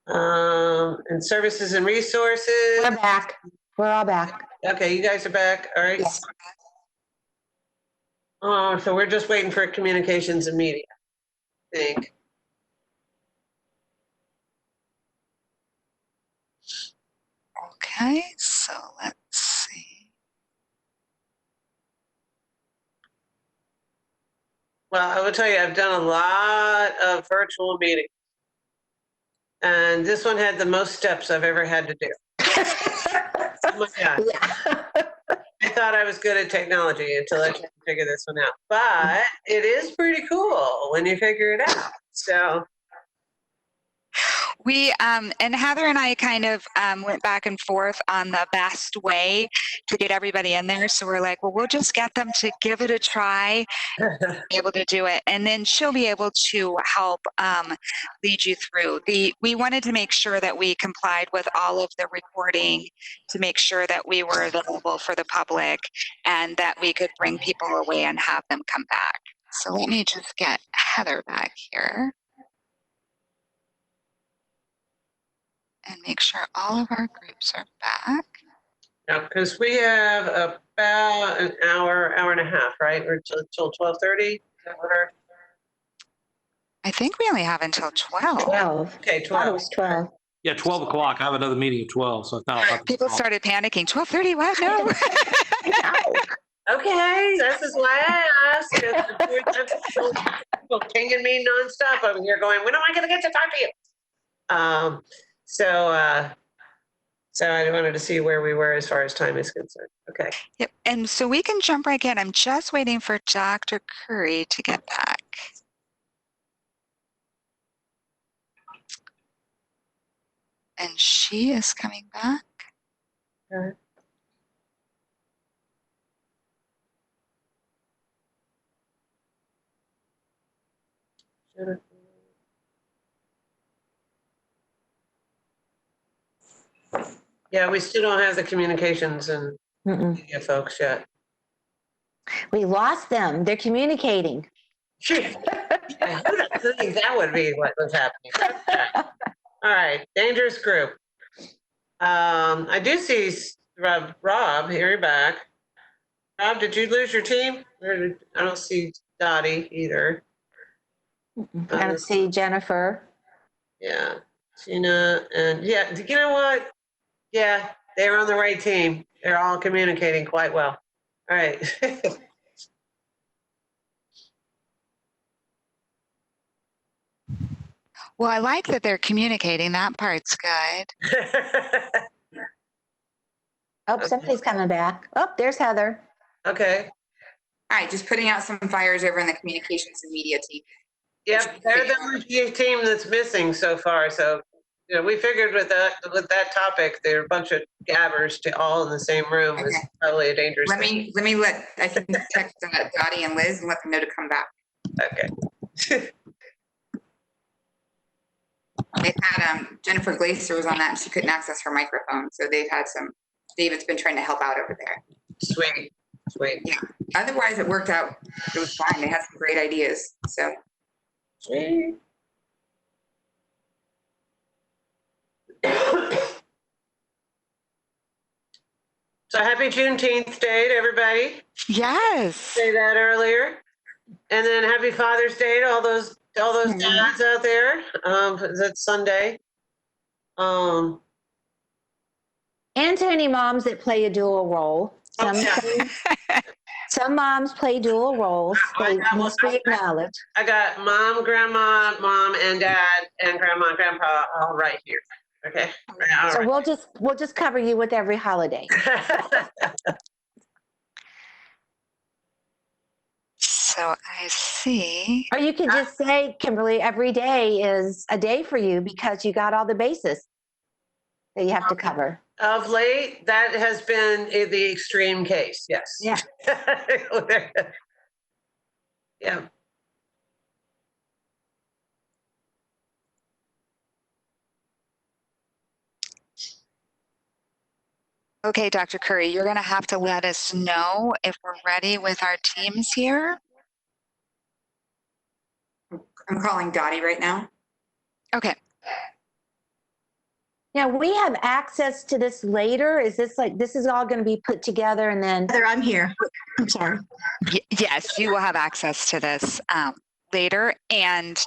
And services and resources? We're back. We're all back. Okay, you guys are back, all right? Yes. Oh, so we're just waiting for communications and media, I think. Okay, so let's see. Well, I will tell you, I've done a lot of virtual meetings. And this one had the most steps I've ever had to do. Oh my God. I thought I was good at technology until I tried to figure this one out. But it is pretty cool when you figure it out. So We and Heather and I kind of went back and forth on the best way to get everybody in there. So we're like, well, we'll just get them to give it a try, be able to do it, and then she'll be able to help lead you through. We wanted to make sure that we complied with all of the reporting to make sure that we were available for the public and that we could bring people away and have them come back. So let me just get Heather back here. And make sure all of our groups are back. yeah, because we have about an hour and a half, right? Or till 12:30? I think we only have until 12. 12. Okay, I thought it 12. was 12. Yeah, 12 o'clock. I have another meeting at 12, so I thought People started panicking. 12:30, what? No. Okay, this is why I asked. People pinging me nonstop over here going, when am I going to get to talk to you? So I wanted to see where we were as far as time is concerned. Okay. Yep. And so we can jump right in. I'm just waiting for Dr. Curry to get back. And she is coming back. Okay. Yeah, we still don't have the communications and media folks yet. We lost them. They're communicating. Yeah, who think that would be what was happening? Okay. All right, dangerous group. I do see Rob here, you're back. Rob, did you lose your team? I don't see Dottie either. I don't see Jennifer. Yeah, Gina, and yeah, you know what? Yeah, they were on the right team. They're all communicating quite well. All right. Well, I like that they're communicating. That part's good. Oh, somebody's coming back. Oh, there's Heather. Okay. All right, just putting out some fires over in the communications and media team. Yep, they're the only team that's missing so far. So, you know, we figured with that topic, there are a bunch of gabbers all in the same room is probably a dangerous thing. I can text Dottie and Liz and let them know to come back. Okay. They've had Jennifer Glaser was on that and she couldn't access her microphone. So David's been trying to help out over there. Sweet. Yeah. Otherwise it worked out. It was fine. They had some great ideas. So sweet. So happy Juneteenth Day to everybody. Yes. Say that earlier. And then happy Father's Day to all those dads out there. That's Sunday. And to any moms that play a dual role. Some moms play dual roles. They must be acknowledged. I got mom, grandma, mom, and dad, and grandma and grandpa all right here. Okay. All so right. we'll just cover you with every holiday. So I see. Or you can just say, Kimberly, every day is a day for you because you got all the bases that you have to cover. Of late, that has been the extreme case. Yes. Yeah. Yeah. Okay, Dr. Curry, you're going to have to let us know if we're ready with our teams here. I'm calling Dottie right now. Okay. Now we have access to this later. Is this this is all going to be put together and then? Heather, I'm here. I'm sorry. Yes, you will have access to this later, and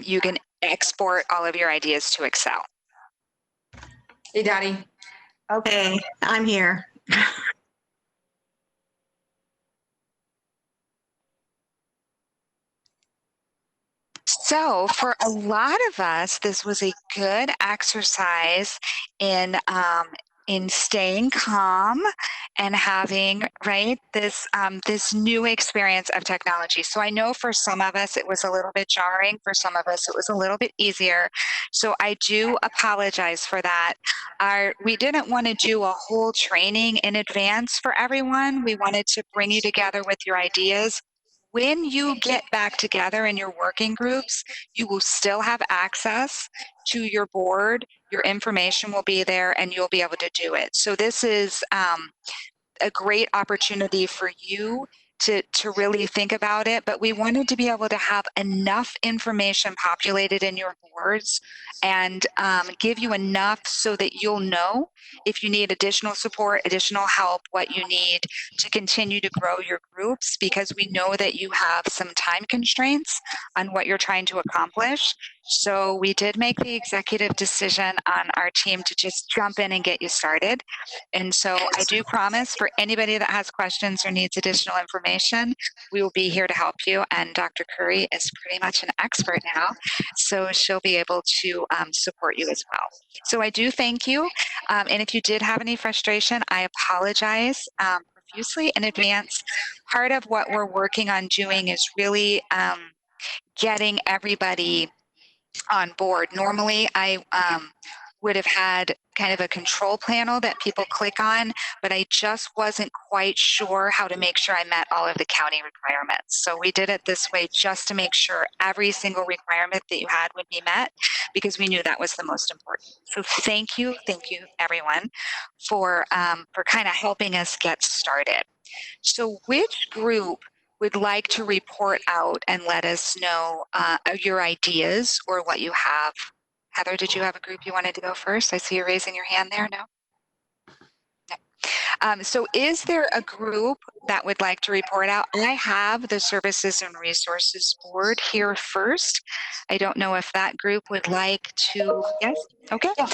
you can export all of your ideas to Excel. Hey, Dottie. Okay, I'm here. So for a lot of us, this was a good exercise in staying calm and having this new experience of technology. So I know for some of us it was a little bit jarring. For some of us it was a little bit easier. So I do apologize for that. We didn't want to do a whole training in advance for everyone. We wanted to bring you together with your ideas. When you get back together in your working groups, you will still have access to your board. Your information will be there and you'll be able to do it. So this is a great opportunity for you to really think about it, but we wanted to be able to have enough information populated in your boards and give you enough so that you'll know if you need additional support, additional help, what you need to continue to grow your groups, because we know that you have some time constraints on what you're trying to accomplish. So we did make the executive decision on our team to just jump in and get you started. And so I do promise for anybody that has questions or needs additional information, we will be here to help you. And Dr. Curry is pretty much an expert now, so she'll be able to support you as well. So I do thank you. And if you did have any frustration, I apologize profusely in advance. Part of what we're working on doing is really getting everybody on board. Normally, I would have had kind of a control panel that people click on, but I just wasn't quite sure how to make sure I met all of the county requirements. So we did it this way just to make sure every single requirement that you had would be met, because we knew that was the most important. So thank you everyone for kind of helping us get started. So which group would like to report out and let us know your ideas or what you have? Heather, did you have a group you wanted to go first? I see you raising your hand there. No? No. So is there a group that would like to report out? I have the Services and Resources Board here first. I don't know if that group would like to, yes? Okay. Yeah,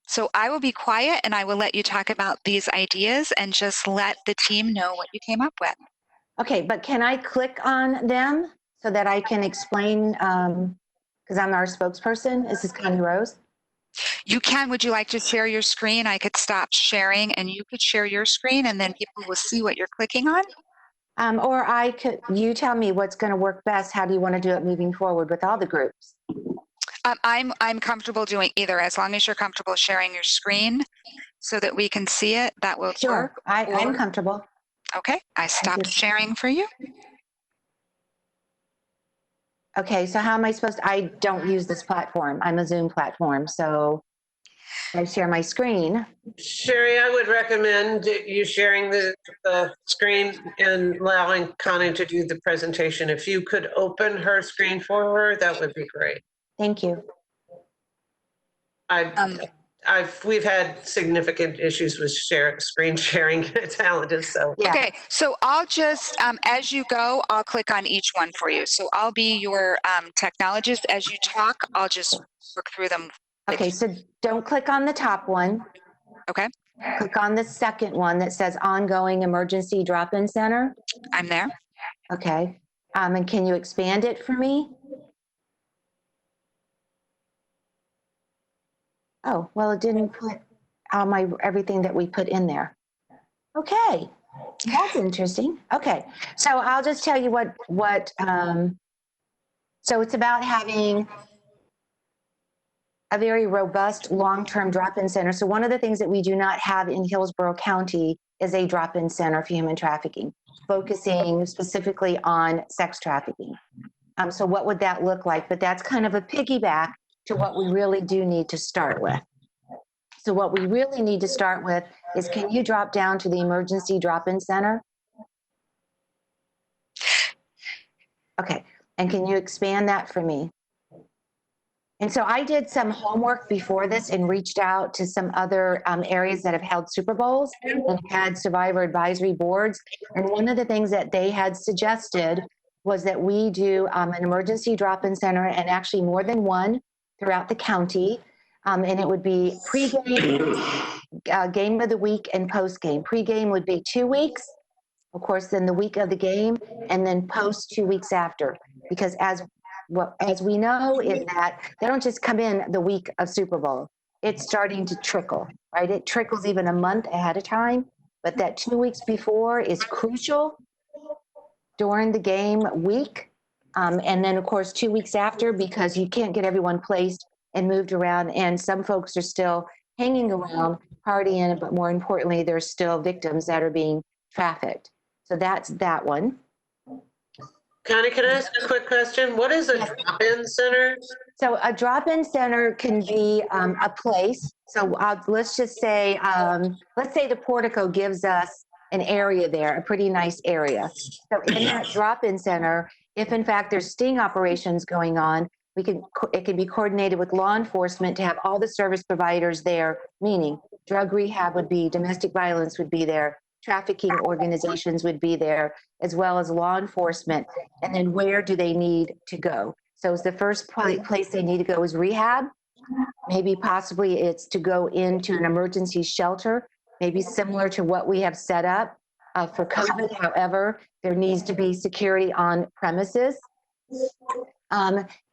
so I will be quiet and I will let you talk about these ideas and just let the team know what you came up with. Okay, but can I click on them so that I can explain, because I'm our spokesperson? This is Connie Rose. You can. Would you like to share your screen? I could stop sharing and you could share your screen and then people will see what you're clicking on. Or you tell me what's going to work best. How do you want to do it moving forward with all the groups? I'm comfortable doing either, as long as you're comfortable sharing your screen so that we can see it. That will work. I'm comfortable. Okay, I stopped sharing for you. Okay, so how am I supposed to, I don't use this platform. I'm a Zoom platform, so I share my screen. Sherry, I would recommend you sharing the screen and allowing Connie to do the presentation. If you could open her screen for her, that would be great. Thank you. We've had significant issues with screen sharing challenges, so. Yeah. Okay, so I'll just, as you go, I'll click on each one for you. So I'll be your technologist. As you talk, I'll just work through them. Okay, so don't click on the top one. Okay. Click on the second one that says Ongoing Emergency Drop-In Center. I'm there. Okay, and can you expand it for me? Oh, well, it didn't put everything that we put in there. Okay, that's interesting. Okay, so I'll just tell you so it's about having a very robust long-term drop-in center. So one of the things that we do not have in Hillsborough County is a drop-in center for human trafficking, focusing specifically on sex trafficking. So what would that look like? But that's kind of a piggyback to what we really do need to start with. So what we really need to start with is, can you drop down to the emergency drop-in center? Okay, and can you expand that for me? And so I did some homework before this and reached out to some other areas that have held Super Bowls and had survivor advisory boards. And one of the things that they had suggested was that we do an emergency drop-in center, and actually more than one throughout the county. And it would be pre-game, game of the week, and post-game. Pre-game would be 2 weeks, of course, then the week of the game, and then post 2 weeks after. Because as we know is that they don't just come in the week of Super Bowl. It's starting to trickle, right? It trickles even a month ahead of time, but that 2 weeks before is crucial during the game week. And then, of course, 2 weeks after, because you can't get everyone placed and moved around. And some folks are still hanging around, partying, but more importantly, there's still victims that are being trafficked. So that's that one. Connie, can I ask a quick question? What is a drop-in center? So a drop-in center can be a place. So let's just say, let's say the portico gives us an area there, a pretty nice area. So in that drop-in center, if in fact there's sting operations going on, it can be coordinated with law enforcement to have all the service providers there, meaning drug rehab would be, domestic violence would be there, trafficking organizations would be there, as well as law enforcement. And then where do they need to go? So is the first place they need to go is rehab. Maybe possibly it's to go into an emergency shelter, maybe similar to what we have set up for COVID. However, there needs to be security on premises.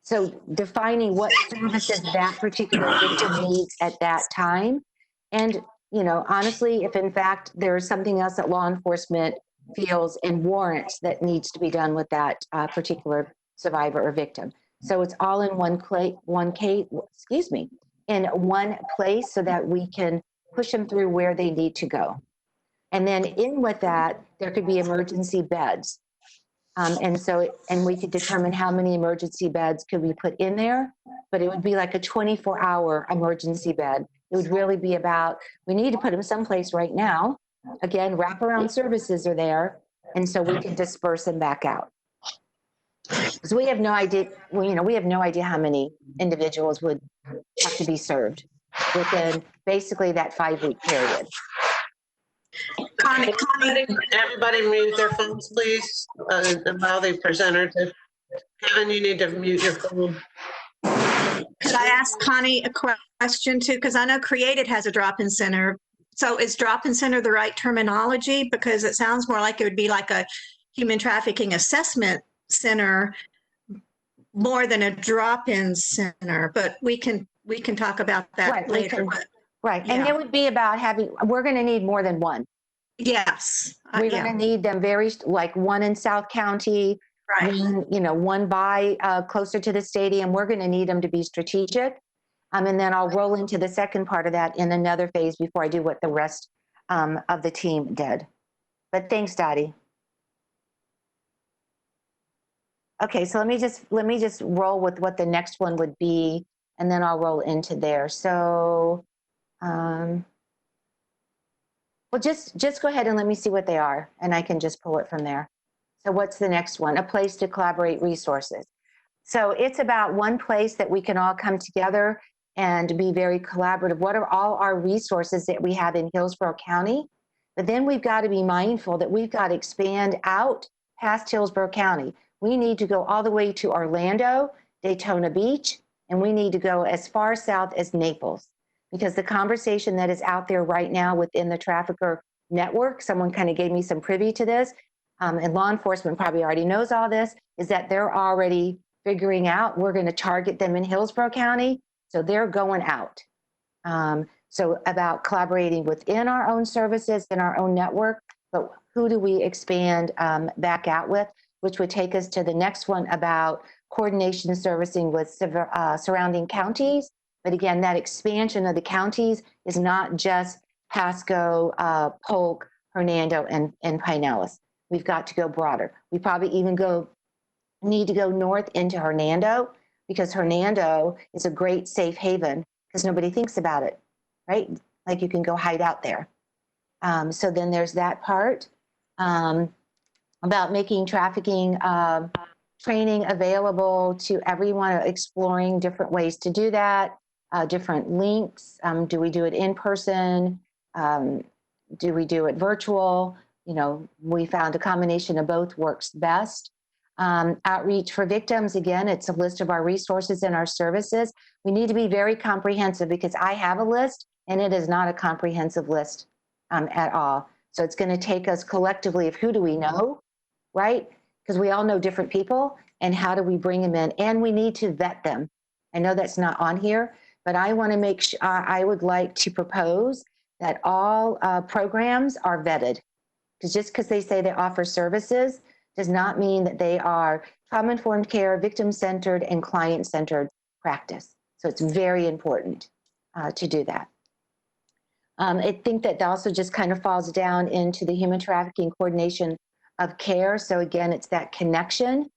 So defining what services that particular victim needs at that time. And, you know, honestly, if in fact there's something else that law enforcement feels and warrants that needs to be done with that particular survivor or victim. So it's all in one place so that we can push them through where they need to go. And then in with that, there could be emergency beds. And we could determine how many emergency beds could we put in there, but it would be like a 24-hour emergency bed. It would really be about, we need to put them someplace right now. Again, wraparound services are there, and so we can disperse them back out. Because we have no idea, we have no idea how many individuals would have to be served within basically that 5-week period. Connie, everybody mute their phones, please. Allow the presenter to. Kevin, you need to mute your phone. Could I ask Connie a question too? Because I know Created has a drop-in center. So is drop-in center the right terminology? Because it sounds more like it would be like a human trafficking assessment center more than a drop-in center. But we can we can talk about that Right, we later. can- but Right. And Yeah. it would be about we're going to need more than one. Yes. We're Yeah. going to need them like one in South County, Right. one by closer to the stadium. We're going to need them to be strategic. And then I'll roll into the second part of that in another phase before I do what the rest of the team did. But thanks, Dottie. Okay, so let me just roll with what the next one would be, and then I'll roll into there. So, well, just go ahead and let me see what they are, and I can just pull it from there. So what's the next one? A place to collaborate resources. So it's about one place that we can all come together and be very collaborative. What are all our resources that we have in Hillsborough County? But then we've got to be mindful that we've got to expand out past Hillsborough County. We need to go all the way to Orlando, Daytona Beach, and we need to go as far south as Naples. Because the conversation that is out there right now within the trafficker network, someone kind of gave me some privy to this, and law enforcement probably already knows all this, is that they're already figuring out we're going to target them in Hillsborough County, so they're going out. So about collaborating within our own services, in our own network, but who do we expand back out with, which would take us to the next one about coordination servicing with surrounding counties. But again, that expansion of the counties is not just Pasco, Polk, Hernando, and Pinellas. We've got to go broader. We probably even need to go north into Hernando, because Hernando is a great safe haven because nobody thinks about it, right? Like you can go hide out there. So then there's that part about making trafficking training available to everyone, exploring different ways to do that, different links. Do we do it in person? Do we do it virtual? We found a combination of both works best. Outreach for victims, again, it's a list of our resources and our services. We need to be very comprehensive because I have a list and it is not a comprehensive list at all. So it's going to take us collectively of who do we know, right? Because we all know different people, and how do we bring them in? And we need to vet them. I know that's not on here, but I want to make sure, I would like to propose that all programs are vetted. Because just because they say they offer services does not mean that they are trauma-informed care, victim-centered, and client-centered practice. So it's very important to do that. I think that also just kind of falls down into the human trafficking coordination of care. So again, it's that connection.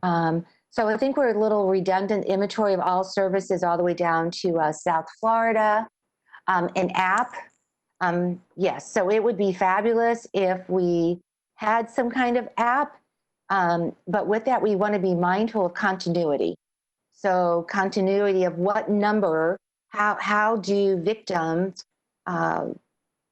So I think we're a little redundant. Inventory of all services all the way down to South Florida. An app. Yes, so it would be fabulous if we had some kind of app, but with that, we want to be mindful of continuity. So continuity of what number, how do victims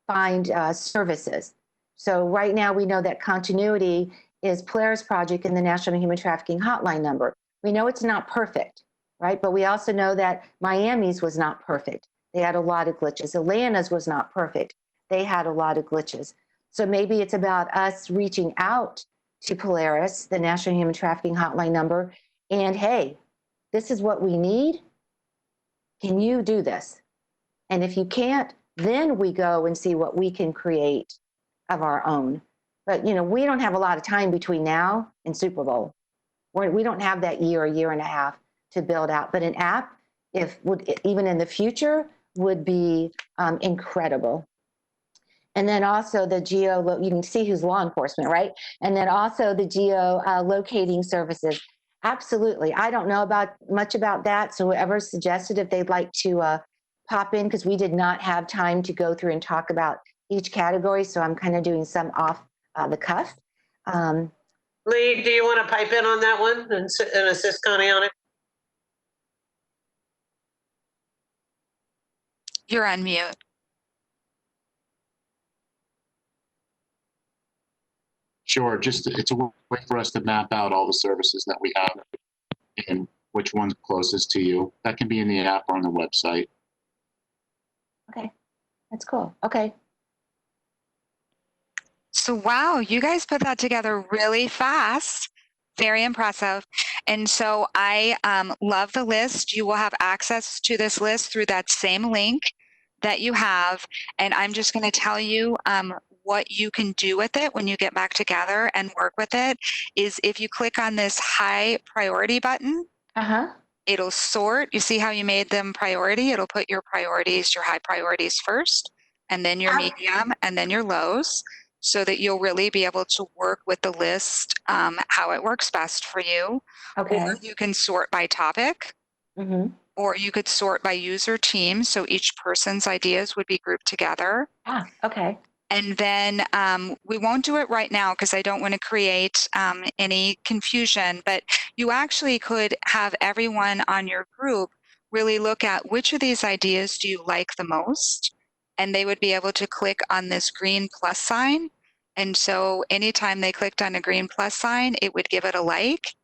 find services? So right now we know that continuity is Polaris Project and the National Human Trafficking Hotline number. We know it's not perfect, right? But we also know that Miami's was not perfect. They had a lot of glitches. Atlanta's was not perfect. They had a lot of glitches. So maybe it's about us reaching out to Polaris, the National Human Trafficking Hotline number, and hey, this is what we need. Can you do this? And if you can't, then we go and see what we can create of our own. But we don't have a lot of time between now and Super Bowl. We don't have that year and a half to build out. But an app, even in the future, would be incredible. And then also the you can see who's law enforcement, right? And then also the locating services. Absolutely. I don't know much about that. So whoever suggested if they'd like to pop in, because we did not have time to go through and talk about each category. So I'm kind of doing some off the cuff. Lee, do you want to pipe in on that one and assist Connie on it? You're on mute. Sure, it's a way for us to map out all the services that we have and which one's closest to you. That can be in the app or on the website. Okay, that's cool. Okay. So wow, you guys put that together really fast. Very impressive. And so I love the list. You will have access to this list through that same link that you have. And I'm just going to tell you what you can do with it when you get back together and work with it is if you click on this high priority button, it'll sort. You see how you made them priority? It'll put your priorities, your high priorities first, and then your medium, and then your lows, so that you'll really be able to work with the list how it works best for you. Okay. Or you can sort by topic, or you could sort by user team, so each person's ideas would be grouped together. Okay. And then we won't do it right now because I don't want to create any confusion, but you actually could have everyone on your group really look at which of these ideas do you like the most, and they would be able to click on this green plus sign. And so anytime they clicked on a green plus sign, it would give it a like.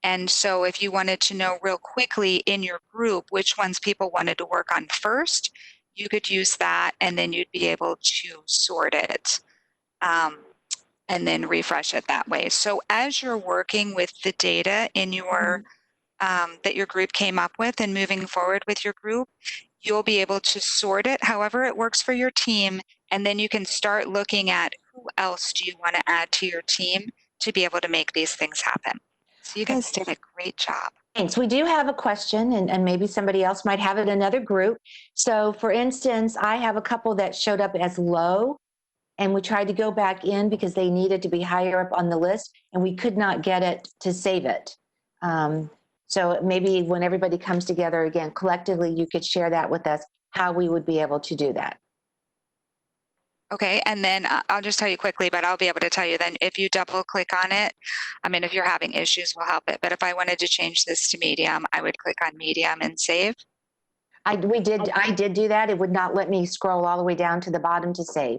And so if you wanted to know real quickly in your group which ones people wanted to work on first, you could use that, and then you'd be able to sort it and then refresh it that way. So as you're working with the data in your that your group came up with and moving forward with your group, you'll be able to sort it however it works for your team, and then you can start looking at who else do you want to add to your team to be able to make these things happen. So you guys did a great job. Thanks. We do have a question, and maybe somebody else might have it in another group. So for instance, I have a couple that showed up as low, and we tried to go back in because they needed to be higher up on the list, and we could not get it to save it. So maybe when everybody comes together again collectively, you could share that with us, how we would be able to do that. Okay, and then I'll just tell you quickly, but I'll be able to tell you then if you double click on it, I mean, if you're having issues, we'll help it. But if I wanted to change this to medium, I would click on medium and save. I did do that. It would not let me scroll all the way down to the bottom to save.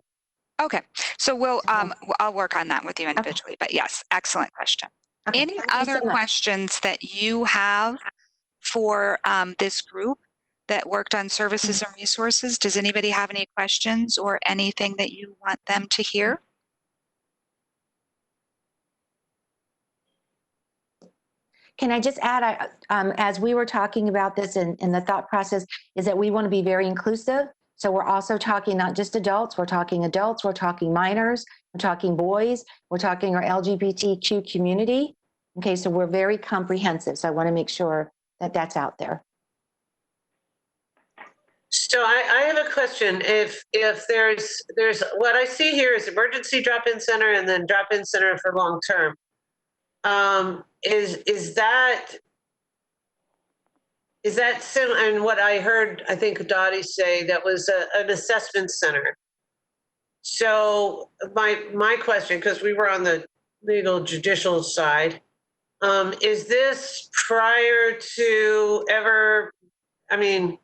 Okay, so we'll I'll work on that with you individually. But yes, excellent question. Okay, Any other questions that you have for this group that worked on services and resources? Does anybody have any questions or anything that you want them to hear? Can I just add, as we were talking about this in the thought process, is that we want to be very inclusive. So we're also talking not just adults, we're talking minors, we're talking boys, we're talking our LGBTQ community. Okay, so we're very comprehensive. So I want to make sure that that's out there. So I have a question. If there's what I see here is emergency drop-in center and then drop-in center for long-term. Is that similar? And what I heard, I think Dottie say, that was an assessment center. So my question, because we were on the legal judicial side, is this prior to ever, I mean,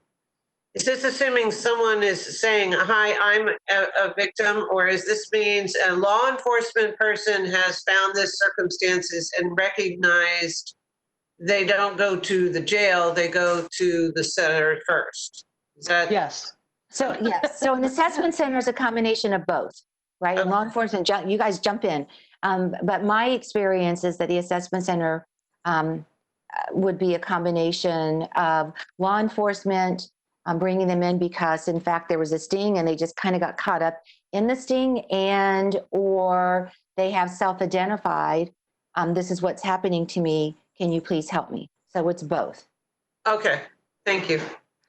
is this assuming someone is saying, hi, I'm a victim, or is this means a law enforcement person has found this circumstances and recognized they don't go to the jail, they go to the center first? Is that? Yes. So yes, so an assessment center is a combination of both, right? And law enforcement, you guys jump in. But my experience is that the assessment center would be a combination of law enforcement, bringing them in because, in fact, there was a sting and they just kind of got caught up in the sting, and or they have self-identified, this is what's happening to me, can you please help me? So it's both. Okay, thank you.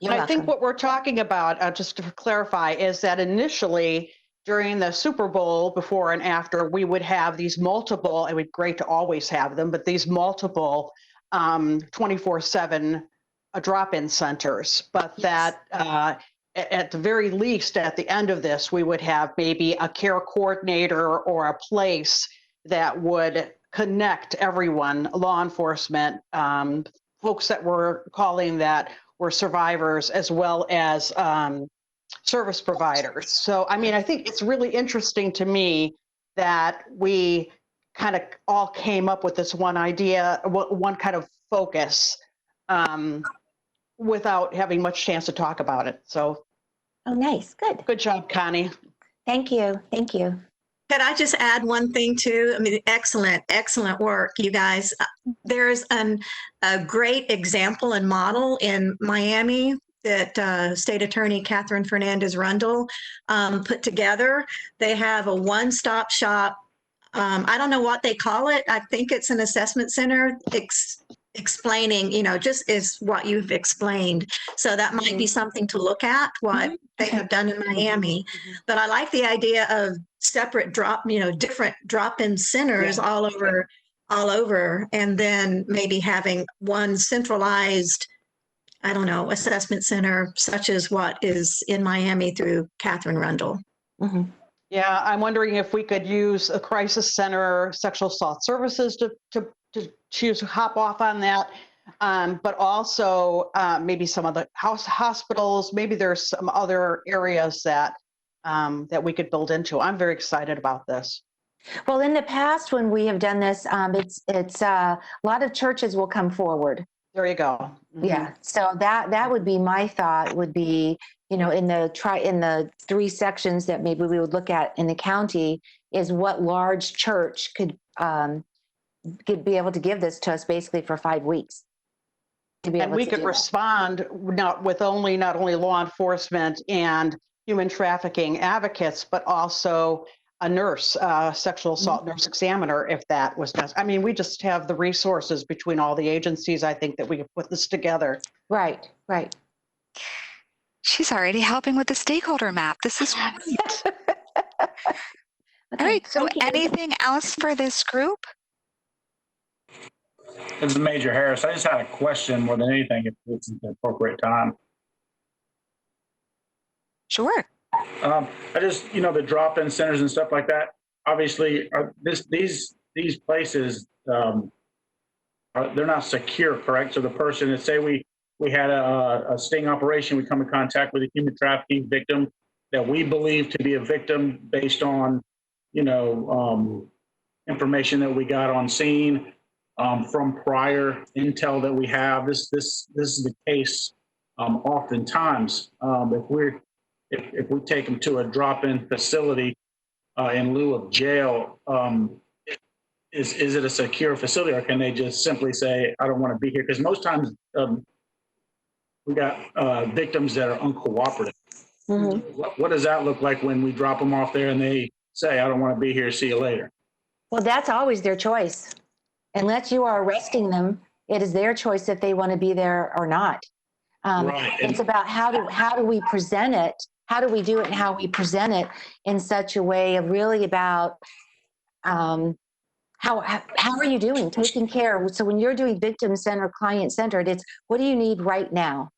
I think what we're talking about, just to clarify, is that initially during the Super Bowl, before and after, we would have these multiple, it would be great to always have them, but these multiple 24/7 drop-in centers, but that at the very least, at the end of this, we would have maybe a care coordinator or a place that would connect everyone, law enforcement, folks that were calling that were survivors, as well as service providers. So, I mean, I think it's really interesting to me that we kind of all came up with this one idea, one kind of focus, without having much chance to talk about it. So, oh, nice, good. Good job, Connie. Thank you, thank you. Could I just add one thing too? I mean, excellent work, you guys. There's a great example and model in Miami that State Attorney Catherine Fernandez Rundle put together. They have a one-stop shop. I don't know what they call it. I think it's an assessment center explaining, just is what you've explained. So that might be something to look at, what they have done in Miami. But I like the idea of separate different drop-in centers all over, and then maybe having one centralized, I don't know, assessment center, such as what is in Miami through Catherine Rundle. Yeah, I'm wondering if we could use a crisis center, sexual assault services to choose hop off on that, but also maybe some of the hospitals. Maybe there's some other areas that that we could build into. I'm very excited about this. Well, in the past, when we have done this, it's a lot of churches will come forward. There you go. Yeah. So that would be my thought. Would be in the 3 sections that maybe we would look at in the county is what large church could be able to give this to us basically for 5 weeks. And we could respond not only law enforcement and human trafficking advocates, but also a nurse, sexual assault nurse examiner, if that was necessary. I mean, we just have the resources between all the agencies. I think that we can put this together. Right. She's already helping with the stakeholder map. This is great. All right. So anything else for this group? This is Major Harris. I just had a question more than anything, if it's the appropriate time. Sure. I just, the drop-in centers and stuff like that, obviously these places, they're not secure, correct? So the person, let's say we had a sting operation, we come in contact with a human trafficking victim that we believe to be a victim based on, information that we got on scene, from prior intel that we have. This is the case oftentimes. If we take them to a drop-in facility in lieu of jail, is it a secure facility, or can they just simply say, I don't want to be here? Because most times we got victims that are uncooperative. What does that look like when we drop them off there and they say, I don't want to be here, see you later? Well, that's always their choice. Unless you are arresting them, it is their choice if they want to be there or not. Right. It's about how do we present it? How do we do it and how we present it in such a way of really about how are you doing, taking care. So when you're doing victim centered, client centered, it's what do you need right now?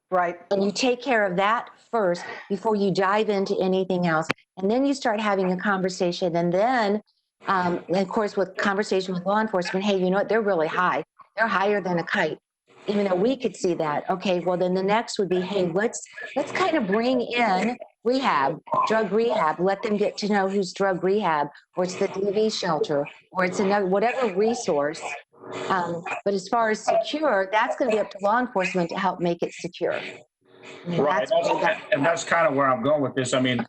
Right. And you take care of that first before you dive into anything else. And then you start having a conversation. And then, of course, with conversation with law enforcement, hey, you know what? They're really high. They're higher than a kite. Even though we could see that. Okay, well, then the next would be, hey, let's kind of bring in rehab, drug rehab. Let them get to know who's drug rehab, or it's the DV shelter, or it's another, whatever resource. But as far as secure, that's going to be up to law enforcement to help make it secure. Right, and that's kind of where I'm going with this. I mean,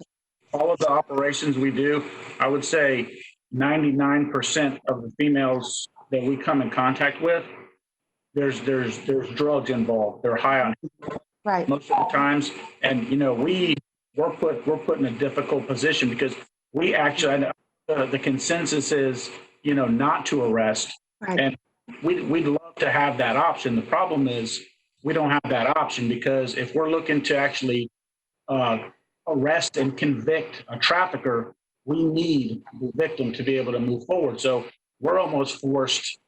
all of the operations we do, I would say 99% of the females that we come in contact with, there's drugs involved. They're high on right most of the times, and we're put in a difficult position because we actually the consensus is not to arrest, right. And we'd love to have that option. The problem is we don't have that option because if we're looking to actually arrest and convict a trafficker, we need the victim to be able to move forward. So we're almost forced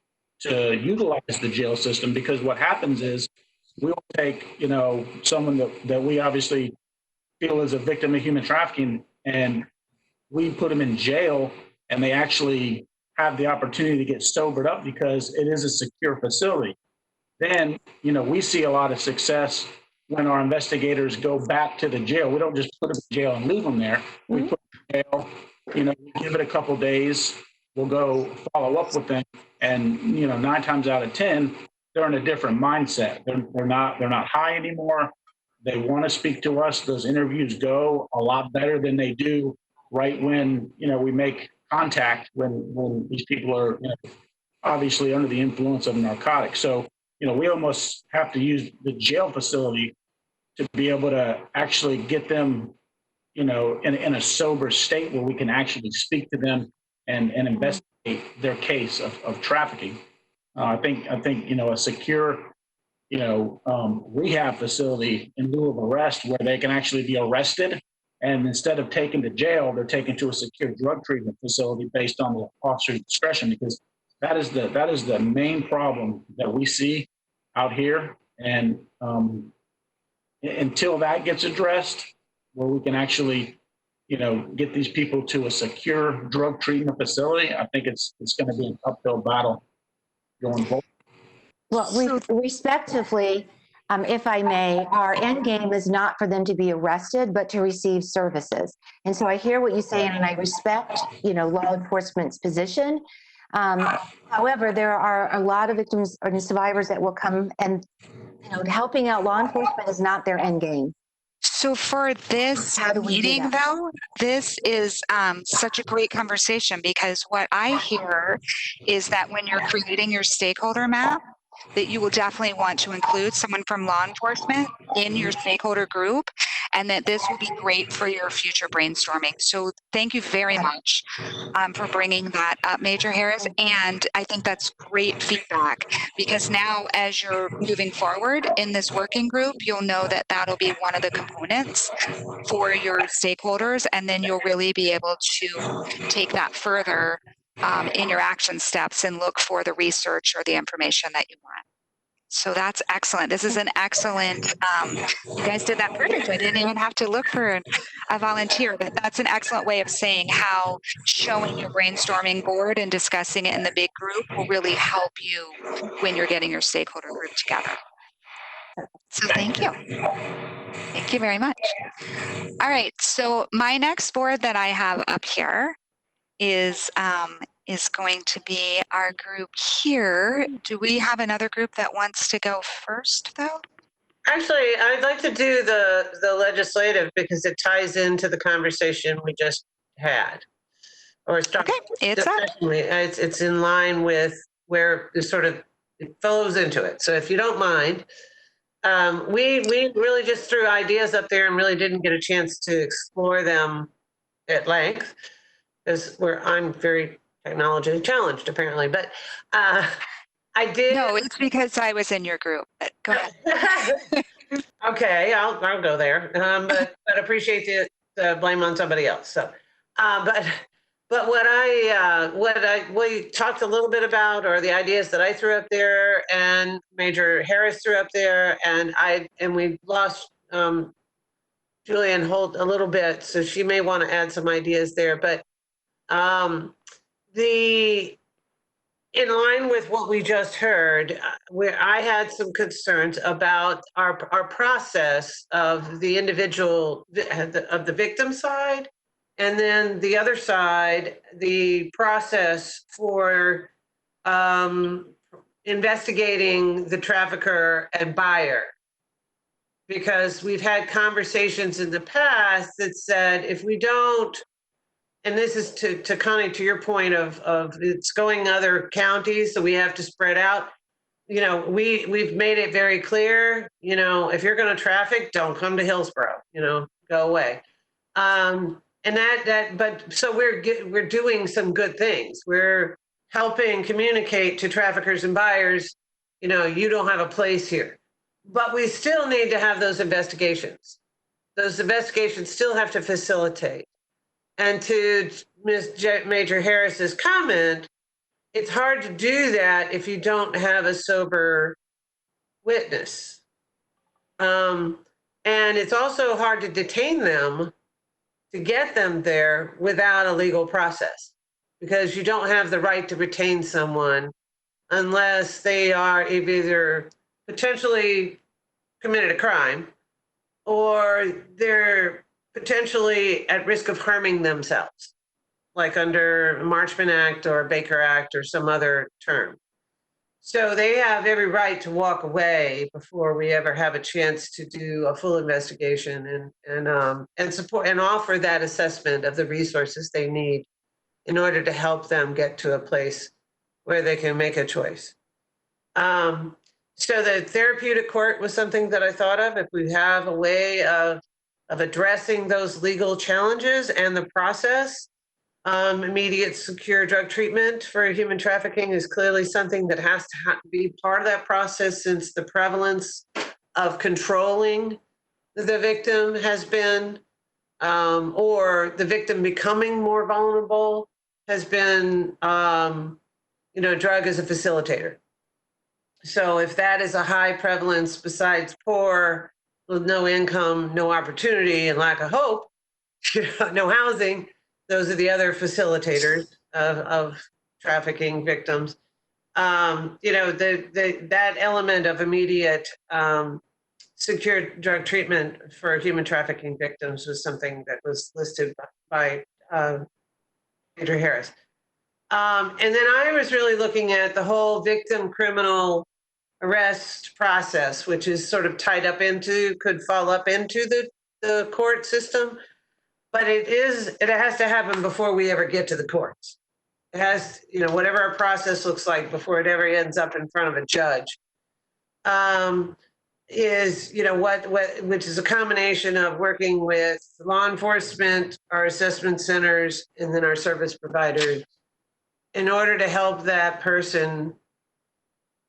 to utilize the jail system because what happens is we'll take, someone that we obviously feel is a victim of human trafficking and we put them in jail and they actually have the opportunity to get sobered up because it is a secure facility. Then, we see a lot of success when our investigators go back to the jail. We don't just put them in jail and leave them there. We put them in jail, we give it a couple days. We'll go follow up with them, and 9 times out of 10, they're in a different mindset. They're not high anymore. They want to speak to us. Those interviews go a lot better than they do right when, we make contact when these people are, obviously under the influence of narcotics. So, we almost have to use the jail facility to be able to actually get them, in a sober state where we can actually speak to them and investigate their case of trafficking. I think, a secure, rehab facility in lieu of arrest where they can actually be arrested. And instead of taken to jail, they're taken to a secure drug treatment facility based on the officer's discretion, because that is the main problem that we see out here. And until that gets addressed, where we can actually, get these people to a secure drug treatment facility, I think it's going to be an uphill battle going forward. Well, respectively, if I may, our end game is not for them to be arrested, but to receive services. And so I hear what you're saying, and I respect, law enforcement's position. However, there are a lot of victims and survivors that will come, and helping out law enforcement is not their end game. So for this meeting, though, this is such a great conversation, because what I hear is that when you're creating your stakeholder map, that you will definitely want to include someone from law enforcement in your stakeholder group, and that this will be great for your future brainstorming. So thank you very much for bringing that up, Major Harris. And I think that's great feedback, because now as you're moving forward in this working group, you'll know that that'll be one of the components for your stakeholders, and then you'll really be able to take that further in your action steps and look for the research or the information that you want. So that's excellent. This is an excellent, you guys did that perfect. I didn't even have to look for a volunteer, but that's an excellent way of saying how showing your brainstorming board and discussing it in the big group will really help you when you're getting your stakeholder group together. So thank you. Thank you very much. All right. So my next board that I have up here is going to be our group here. Do we have another group that wants to go first, though? Actually, I'd like to do the legislative, because it ties into the conversation we just had. Or it's in line with where it sort of it flows into it. So if you don't mind, we really just threw ideas up there and really didn't get a chance to explore them at length, because I'm very technology challenged, apparently. But I did. No, it's because I was in your group. But go ahead. Okay, I'll go there. But appreciate the blame on somebody else. So, but what we talked a little bit about are the ideas that I threw up there, and Major Harris threw up there, and we lost Julianne Holt a little bit, so she may want to add some ideas there. But in line with what we just heard, where I had some concerns about our process of the individual, of the victim side, and then the other side, the process for investigating the trafficker and buyer. Because we've had conversations in the past that said, if we don't, and this is to Connie, to your point of it's going other counties, so we have to spread out. We've made it very clear, if you're going to traffic, don't come to Hillsborough, go away. But so we're doing some good things. We're helping communicate to traffickers and buyers, you don't have a place here. But we still need to have those investigations. Those investigations still have to facilitate. And to Major Harris's comment, it's hard to do that if you don't have a sober witness. And it's also hard to detain them, to get them there without a legal process, because you don't have the right to retain someone unless they are either potentially committed a crime or they're potentially at risk of harming themselves, like under Marchman Act or Baker Act or some other term. So they have every right to walk away before we ever have a chance to do a full investigation and support and offer that assessment of the resources they need in order to help them get to a place where they can make a choice. So the therapeutic court was something that I thought of. If we have a way of addressing those legal challenges and the process, immediate secure drug treatment for human trafficking is clearly something that has to be part of that process, since the prevalence of controlling the victim has been, or the victim becoming more vulnerable has been, drug as a facilitator. So if that is a high prevalence, besides poor, with no income, no opportunity, and lack of hope, no housing, those are the other facilitators of trafficking victims. That element of immediate secure drug treatment for human trafficking victims was something that was listed by Andrew Harris. And then I was really looking at the whole victim criminal arrest process, which is sort of could fall up into the court system. But it has to happen before we ever get to the courts. It has, whatever our process looks like before it ever ends up in front of a judge, which is a combination of working with law enforcement, our assessment centers, and then our service providers in order to help that person,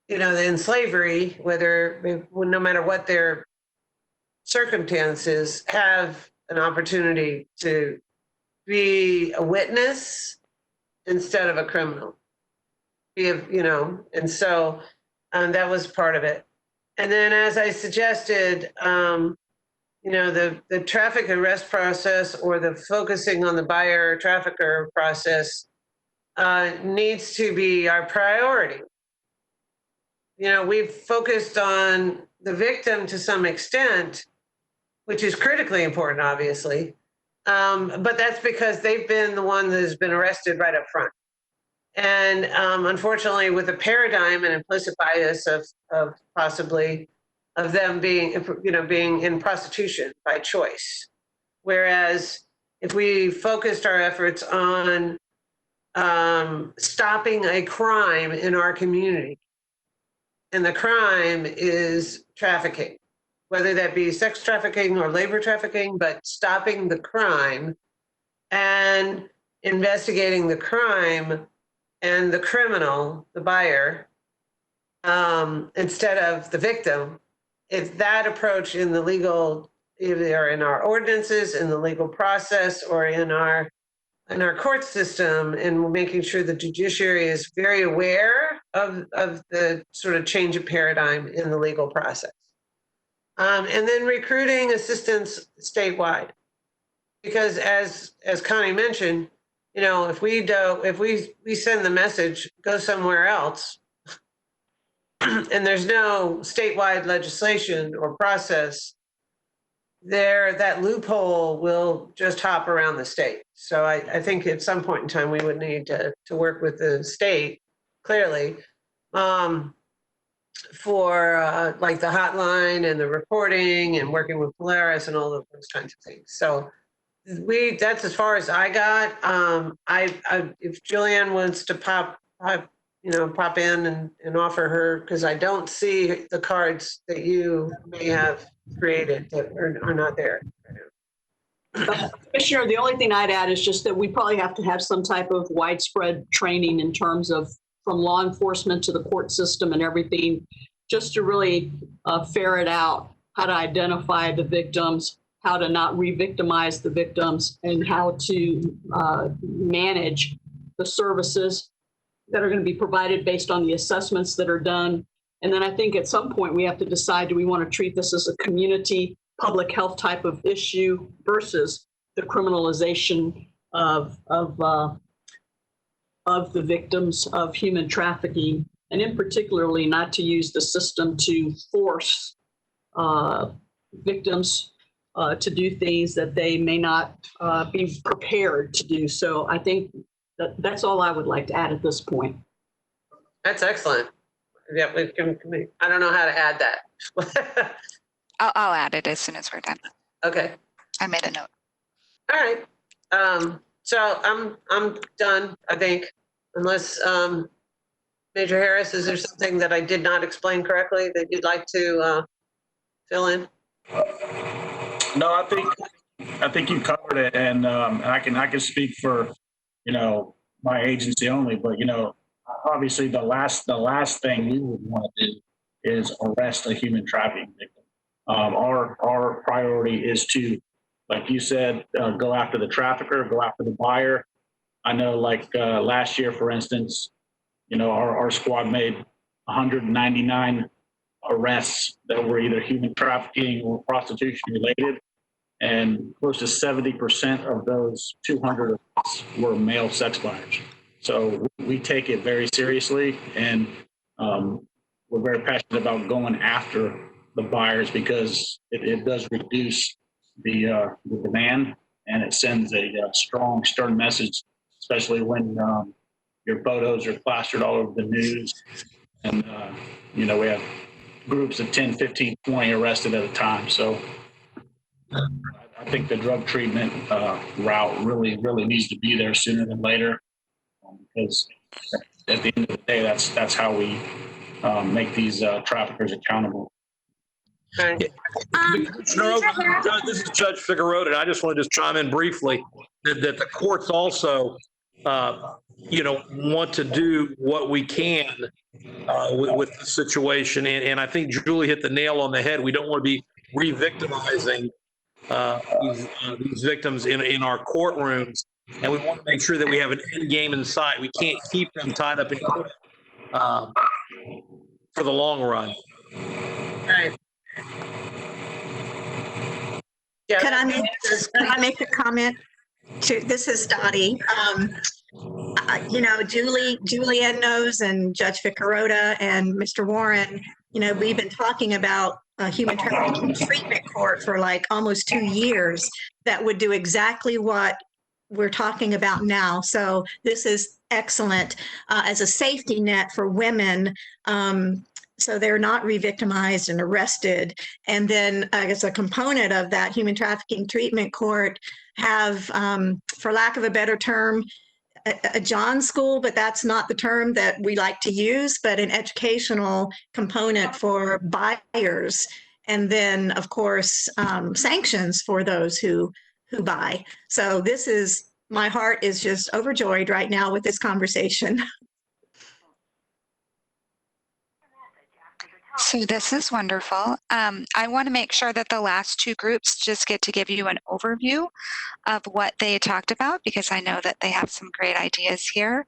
in slavery, no matter what their circumstances, have an opportunity to be a witness instead of a criminal. And so that was part of it. And then, as I suggested, the traffic arrest process, or the focusing on the buyer trafficker process, needs to be our priority. We've focused on the victim to some extent, which is critically important, obviously. But that's because they've been the one that has been arrested right up front. And unfortunately, with the paradigm and implicit bias of possibly of them being in prostitution by choice. Whereas if we focused our efforts on stopping a crime in our community, and the crime is trafficking, whether that be sex trafficking or labor trafficking, but stopping the crime and investigating the crime and the criminal, the buyer, instead of the victim. If that approach in the legal, either in our ordinances, in the legal process, or in our court system, and making sure the judiciary is very aware of the sort of change of paradigm in the legal process. And then recruiting assistance statewide, because as Connie mentioned, if we send the message, go somewhere else, and there's no statewide legislation or process, that loophole will just hop around the state. So I think at some point in time we would need to work with the state, clearly, for like the hotline and the reporting and working with Polaris and all of those kinds of things. So that's as far as I got. If Julianne wants to pop in and offer her, because I don't see the cards that you may have created that are not there. Commissioner, the only thing I'd add is just that we probably have to have some type of widespread training in terms of from law enforcement to the court system and everything, just to really ferret out how to identify the victims, how to not re-victimize the victims, and how to manage the services that are going to be provided based on the assessments that are done. And then I think at some point we have to decide, do we want to treat this as a community public health type of issue versus the criminalization of the victims of human trafficking, and in particularly not to use the system to force victims to do things that they may not be prepared to do. So I think that's all I would like to add at this point. That's excellent. Yeah, I don't know how to add that. I'll add it as soon as we're done. Okay. I made a note. All right. So I'm done, I think, unless Major Harris, is there something that I did not explain correctly that you'd like to fill in? No, I think you covered it, and I can speak for, my agency only, but obviously the last thing we would want to do is arrest a human trafficking victim. Our priority is to, like you said, go after the trafficker, go after the buyer. I know, like last year, for instance, our squad made 199 arrests that were either human trafficking or prostitution related, and close to 70% of those 200 arrests were male sex buyers. So we take it very seriously, and we're very passionate about going after the buyers because it does reduce the demand, and it sends a strong, stern message, especially when your photos are plastered all over the news. And, we have groups of 10, 15, 20 arrested at a time. So I think the drug treatment route really needs to be there sooner than later, because at the end of the day, that's how we make these traffickers accountable. Okay. This is Judge Figueroa, and I just want to chime in briefly that the courts also, want to do what we can with the situation. And I think Julie hit the nail on the head. We don't want to be re-victimizing these victims in our courtrooms, and we want to make sure that we have an end game in sight. We can't keep them tied up in court for the long run. All right. Yeah. Can I make a comment? This is Dottie. Julianne knows, and Judge Figueroa and Mr. Warren, we've been talking about a human trafficking treatment court for like almost 2 years that would do exactly what we're talking about now. So this is excellent as a safety net for women. So they're not re-victimized and arrested. And then as a component of that, human trafficking treatment court have, for lack of a better term, a John school, but that's not the term that we like to use, but an educational component for buyers. And then, of course, sanctions for those who buy. So my heart is just overjoyed right now with this conversation. So this is wonderful. I want to make sure that the last two groups just get to give you an overview of what they talked about, because I know that they have some great ideas here.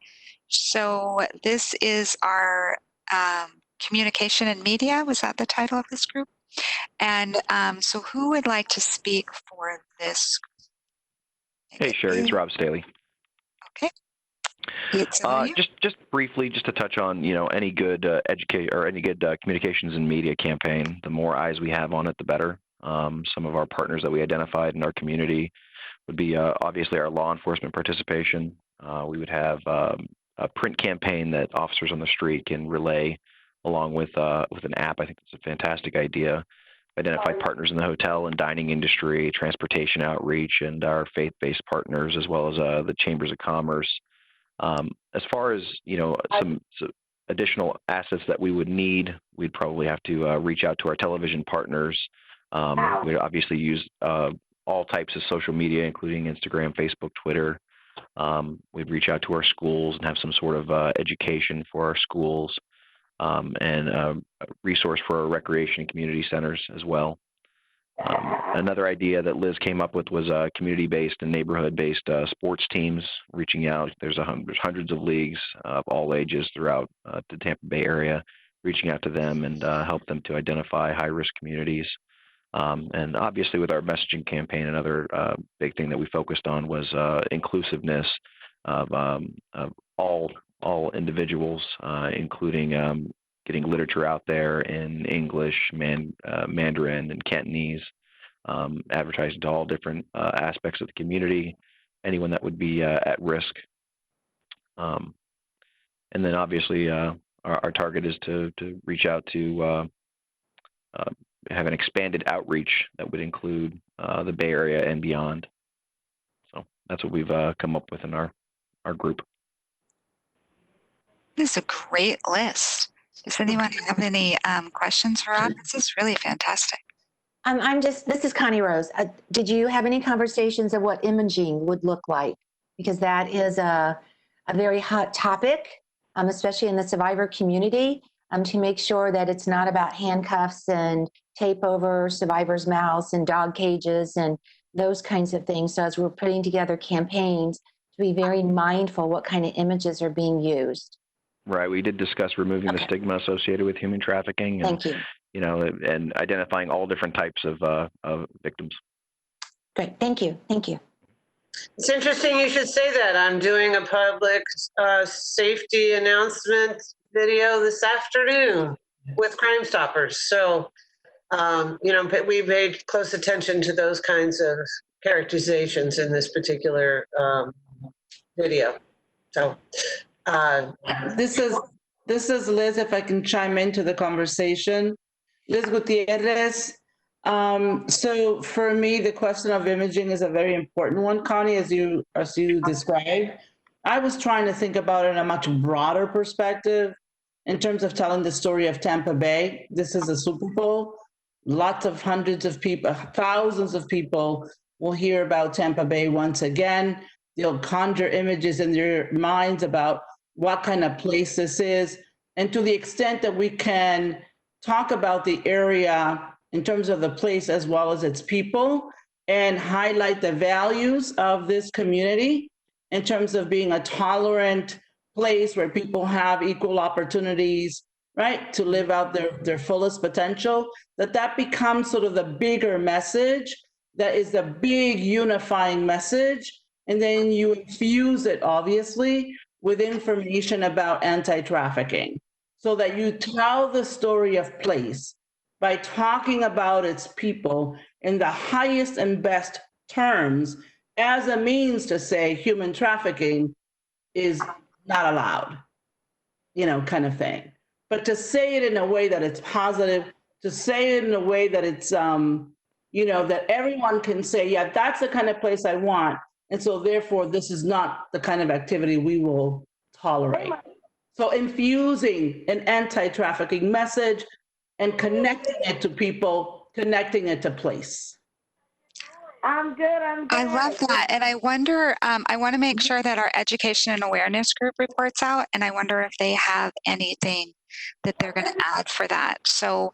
So this is our communication and media. Was that the title of this group? And so who would like to speak for this? Hey, Sherry, it's Rob Staley. Okay. Just briefly, just to touch on, any good communications and media campaign. The more eyes we have on it, the better. Some of our partners that we identified in our community would be obviously our law enforcement participation. We would have a print campaign that officers on the street can relay along with an app. I think it's a fantastic idea. Identified partners in the hotel and dining industry, transportation outreach, and our faith-based partners, as well as the chambers of commerce. As far as, some additional assets that we would need, we'd probably have to reach out to our television partners. We'd obviously use all types of social media, including Instagram, Facebook, Twitter. We'd reach out to our schools and have some sort of education for our schools, and a resource for our recreation and community centers as well. Another idea that Liz came up with was community-based and neighborhood-based sports teams reaching out. There's hundreds of leagues of all ages throughout the Tampa Bay area, reaching out to them and help them to identify high-risk communities. And obviously with our messaging campaign, another big thing that we focused on was inclusiveness of all individuals, including getting literature out there in English, Mandarin, and Cantonese, advertising to all different aspects of the community, anyone that would be at risk. And then obviously our target is to reach out to have an expanded outreach that would include the Bay Area and beyond. So that's what we've come up with in our group. This is a great list. Does anyone have any questions for Rob? This is really fantastic. This is Connie Rose. Did you have any conversations of what imaging would look like? Because that is a very hot topic, especially in the survivor community, to make sure that it's not about handcuffs and tape over survivors' mouths and dog cages and those kinds of things. So as we're putting together campaigns, to be very mindful what kind of images are being used. Right. We did discuss removing the stigma associated with human trafficking, and Thank you. And identifying all different types of victims. Great. Thank you. Thank you. It's interesting you should say that. I'm doing a public safety announcement video this afternoon with Crime Stoppers. So, we paid close attention to those kinds of characterizations in this particular video. So, This is Liz, if I can chime into the conversation. Liz Gutierrez. So for me, the question of imaging is a very important one, Connie, as you described. I was trying to think about it in a much broader perspective in terms of telling the story of Tampa Bay. This is a Super Bowl. Lots of hundreds of people, thousands of people will hear about Tampa Bay once again. They'll conjure images in their minds about what kind of place this is. And to the extent that we can talk about the area in terms of the place as well as its people and highlight the values of this community in terms of being a tolerant place where people have equal opportunities, right, to live out their fullest potential, that becomes sort of the bigger message, that is the big unifying message. And then you infuse it, obviously, with information about anti-trafficking, so that you tell the story of place by talking about its people in the highest and best terms as a means to say human trafficking is not allowed, kind of thing. But to say it in a way that it's positive, to say it in a way that it's, that everyone can say, yeah, that's the kind of place I want. And so therefore, this is not the kind of activity we will tolerate. So infusing an anti-trafficking message and connecting it to people, connecting it to place. I'm good. I love that. And I wonder, I want to make sure that our education and awareness group reports out, and I wonder if they have anything that they're going to add for that. So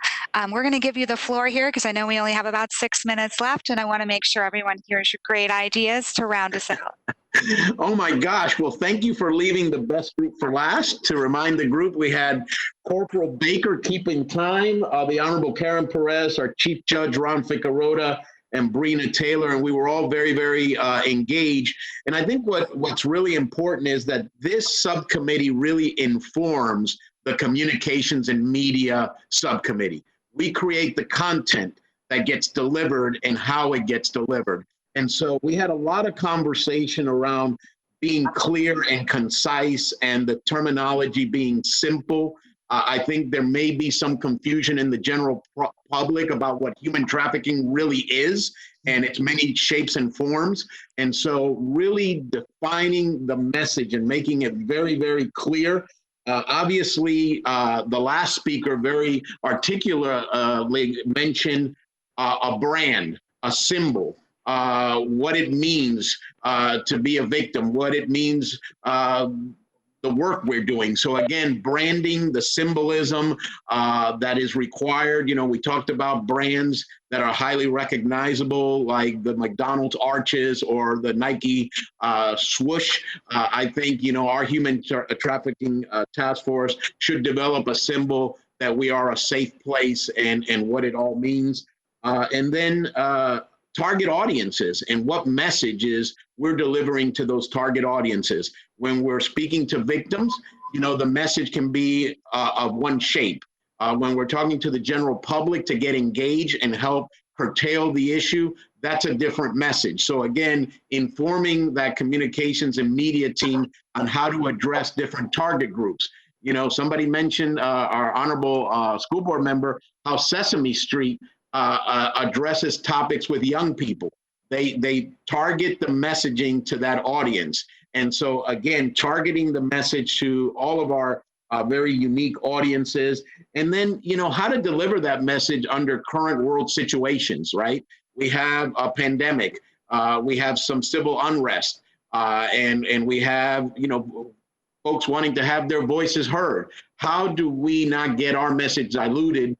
we're going to give you the floor here because I know we only have about 6 minutes left, and I want to make sure everyone hears your great ideas to round us out. Oh my gosh. Well, thank you for leaving the best group for last. To remind the group, we had Corporal Baker keeping time, the Honorable Karen Perez, our Chief Judge Ron Ficarota, and Brina Taylor, and we were all very, very engaged. And I think what's really important is that this subcommittee really informs the Communications and Media Subcommittee. We create the content that gets delivered and how it gets delivered. And so we had a lot of conversation around being clear and concise and the terminology being simple. I think there may be some confusion in the general public about what human trafficking really is and its many shapes and forms. And so really defining the message and making it very, very clear. Obviously, the last speaker very articulately mentioned a brand, a symbol, what it means to be a victim, what it means, the work we're doing. So again, branding, the symbolism that is required. We talked about brands that are highly recognizable, like the McDonald's arches or the Nike swoosh. I think, our human trafficking task force should develop a symbol that we are a safe place and what it all means. And then target audiences and what messages we're delivering to those target audiences. When we're speaking to victims, the message can be of one shape. When we're talking to the general public to get engaged and help curtail the issue, that's a different message. So again, informing that communications and media team on how to address different target groups. Somebody mentioned our honorable school board member, how Sesame Street addresses topics with young people. They target the messaging to that audience. And so again, targeting the message to all of our very unique audiences, and then, how to deliver that message under current world situations, right? We have a pandemic, we have some civil unrest, and we have, folks wanting to have their voices heard. How do we not get our message diluted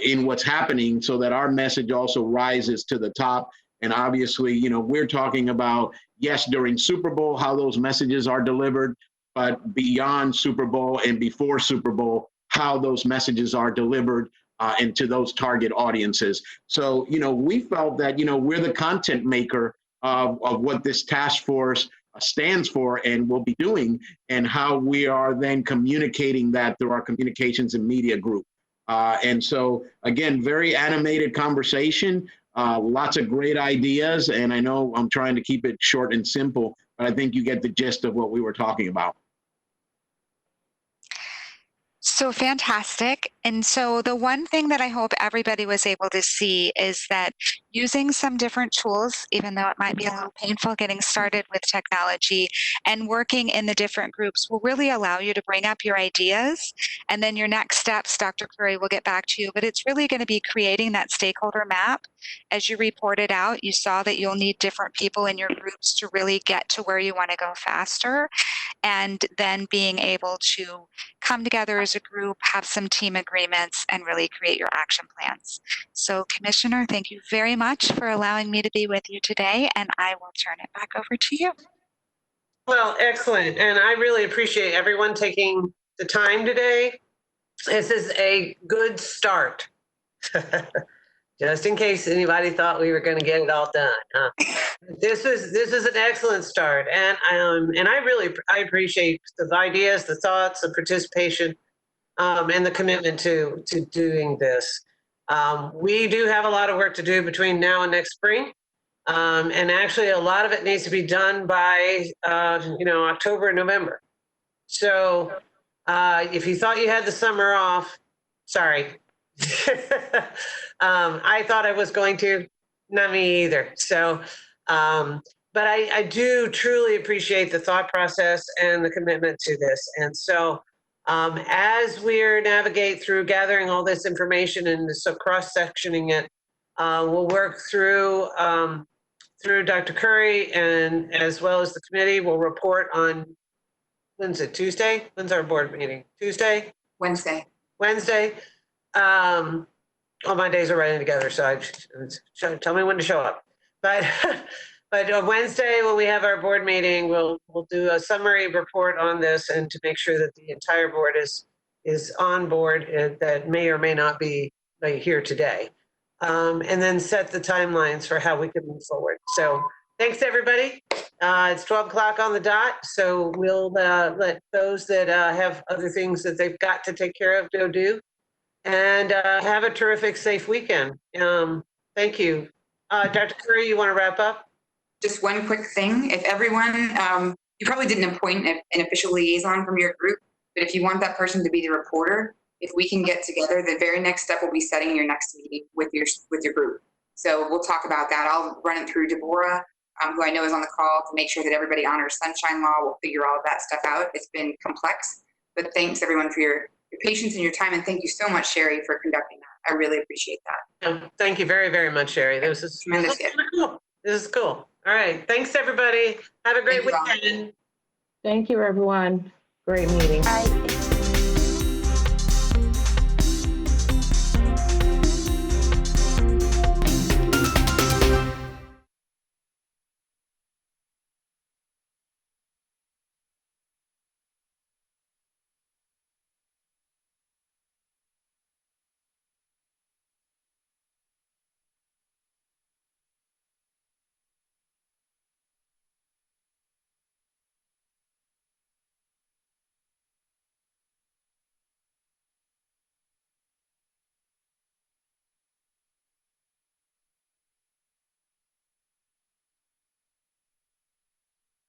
in what's happening so that our message also rises to the top? And obviously, we're talking about, yes, during Super Bowl, how those messages are delivered, but beyond Super Bowl and before Super Bowl, how those messages are delivered and to those target audiences. So, we felt that, we're the content maker of what this task force stands for and will be doing, and how we are then communicating that through our communications and media group. And so, again, very animated conversation, lots of great ideas. And I know I'm trying to keep it short and simple, but I think you get the gist of what we were talking about. So fantastic. And so the one thing that I hope everybody was able to see is that using some different tools, even though it might be a little painful getting started with technology, and working in the different groups will really allow you to bring up your ideas. And then your next steps, Dr. Curry will get back to you, but it's really going to be creating that stakeholder map. As you reported out, you saw that you'll need different people in your groups to really get to where you want to go faster. And then being able to come together as a group, have some team agreements, and really create your action plans. So, Commissioner, thank you very much for allowing me to be with you today, and I will turn it back over to you. Well, excellent. And I really appreciate everyone taking the time today. This is a good start. Just in case anybody thought we were going to get it all done. This is an excellent start, and I appreciate the ideas, the thoughts, the participation, and the commitment to doing this. We do have a lot of work to do between now and next spring, and actually a lot of it needs to be done by October and November. So if you thought you had the summer off, sorry. I thought I was going to, not me either. So, but I do truly appreciate the thought process and the commitment to this. And so, as we're navigate through gathering all this information and so cross-sectioning it, we'll work through Dr. Curry, and as well as the committee, we'll report on, when's it, Tuesday? When's our board meeting? Tuesday? Wednesday. All my days are running together, so tell me when to show up. But on Wednesday, when we have our board meeting, we'll do a summary report on this, and to make sure that the entire board is on board, that may or may not be here today, and then set the timelines for how we can move forward. So thanks, everybody. It's 12 o'clock on the dot, so we'll let those that have other things that they've got to take care of go do. And have a terrific, safe weekend. Thank you. Dr. Curry, you want to wrap up? Just one quick thing. If everyone, you probably didn't appoint an official liaison from your group, but if you want that person to be the reporter, if we can get together, the very next step will be setting your next meeting with your group. So we'll talk about that. I'll run it through Deborah, who I know is on the call, to make sure that everybody honors sunshine law. We'll figure all of that stuff out. It's been complex, but thanks everyone for your patience and your time, and thank you so much, Sherry, for conducting that. I really appreciate that. Thank you very, very much, Sherry. This is tremendous. Cool. This is cool. All right. Thanks, everybody. Have a great weekend. Thank you, everyone. Great meeting. Bye.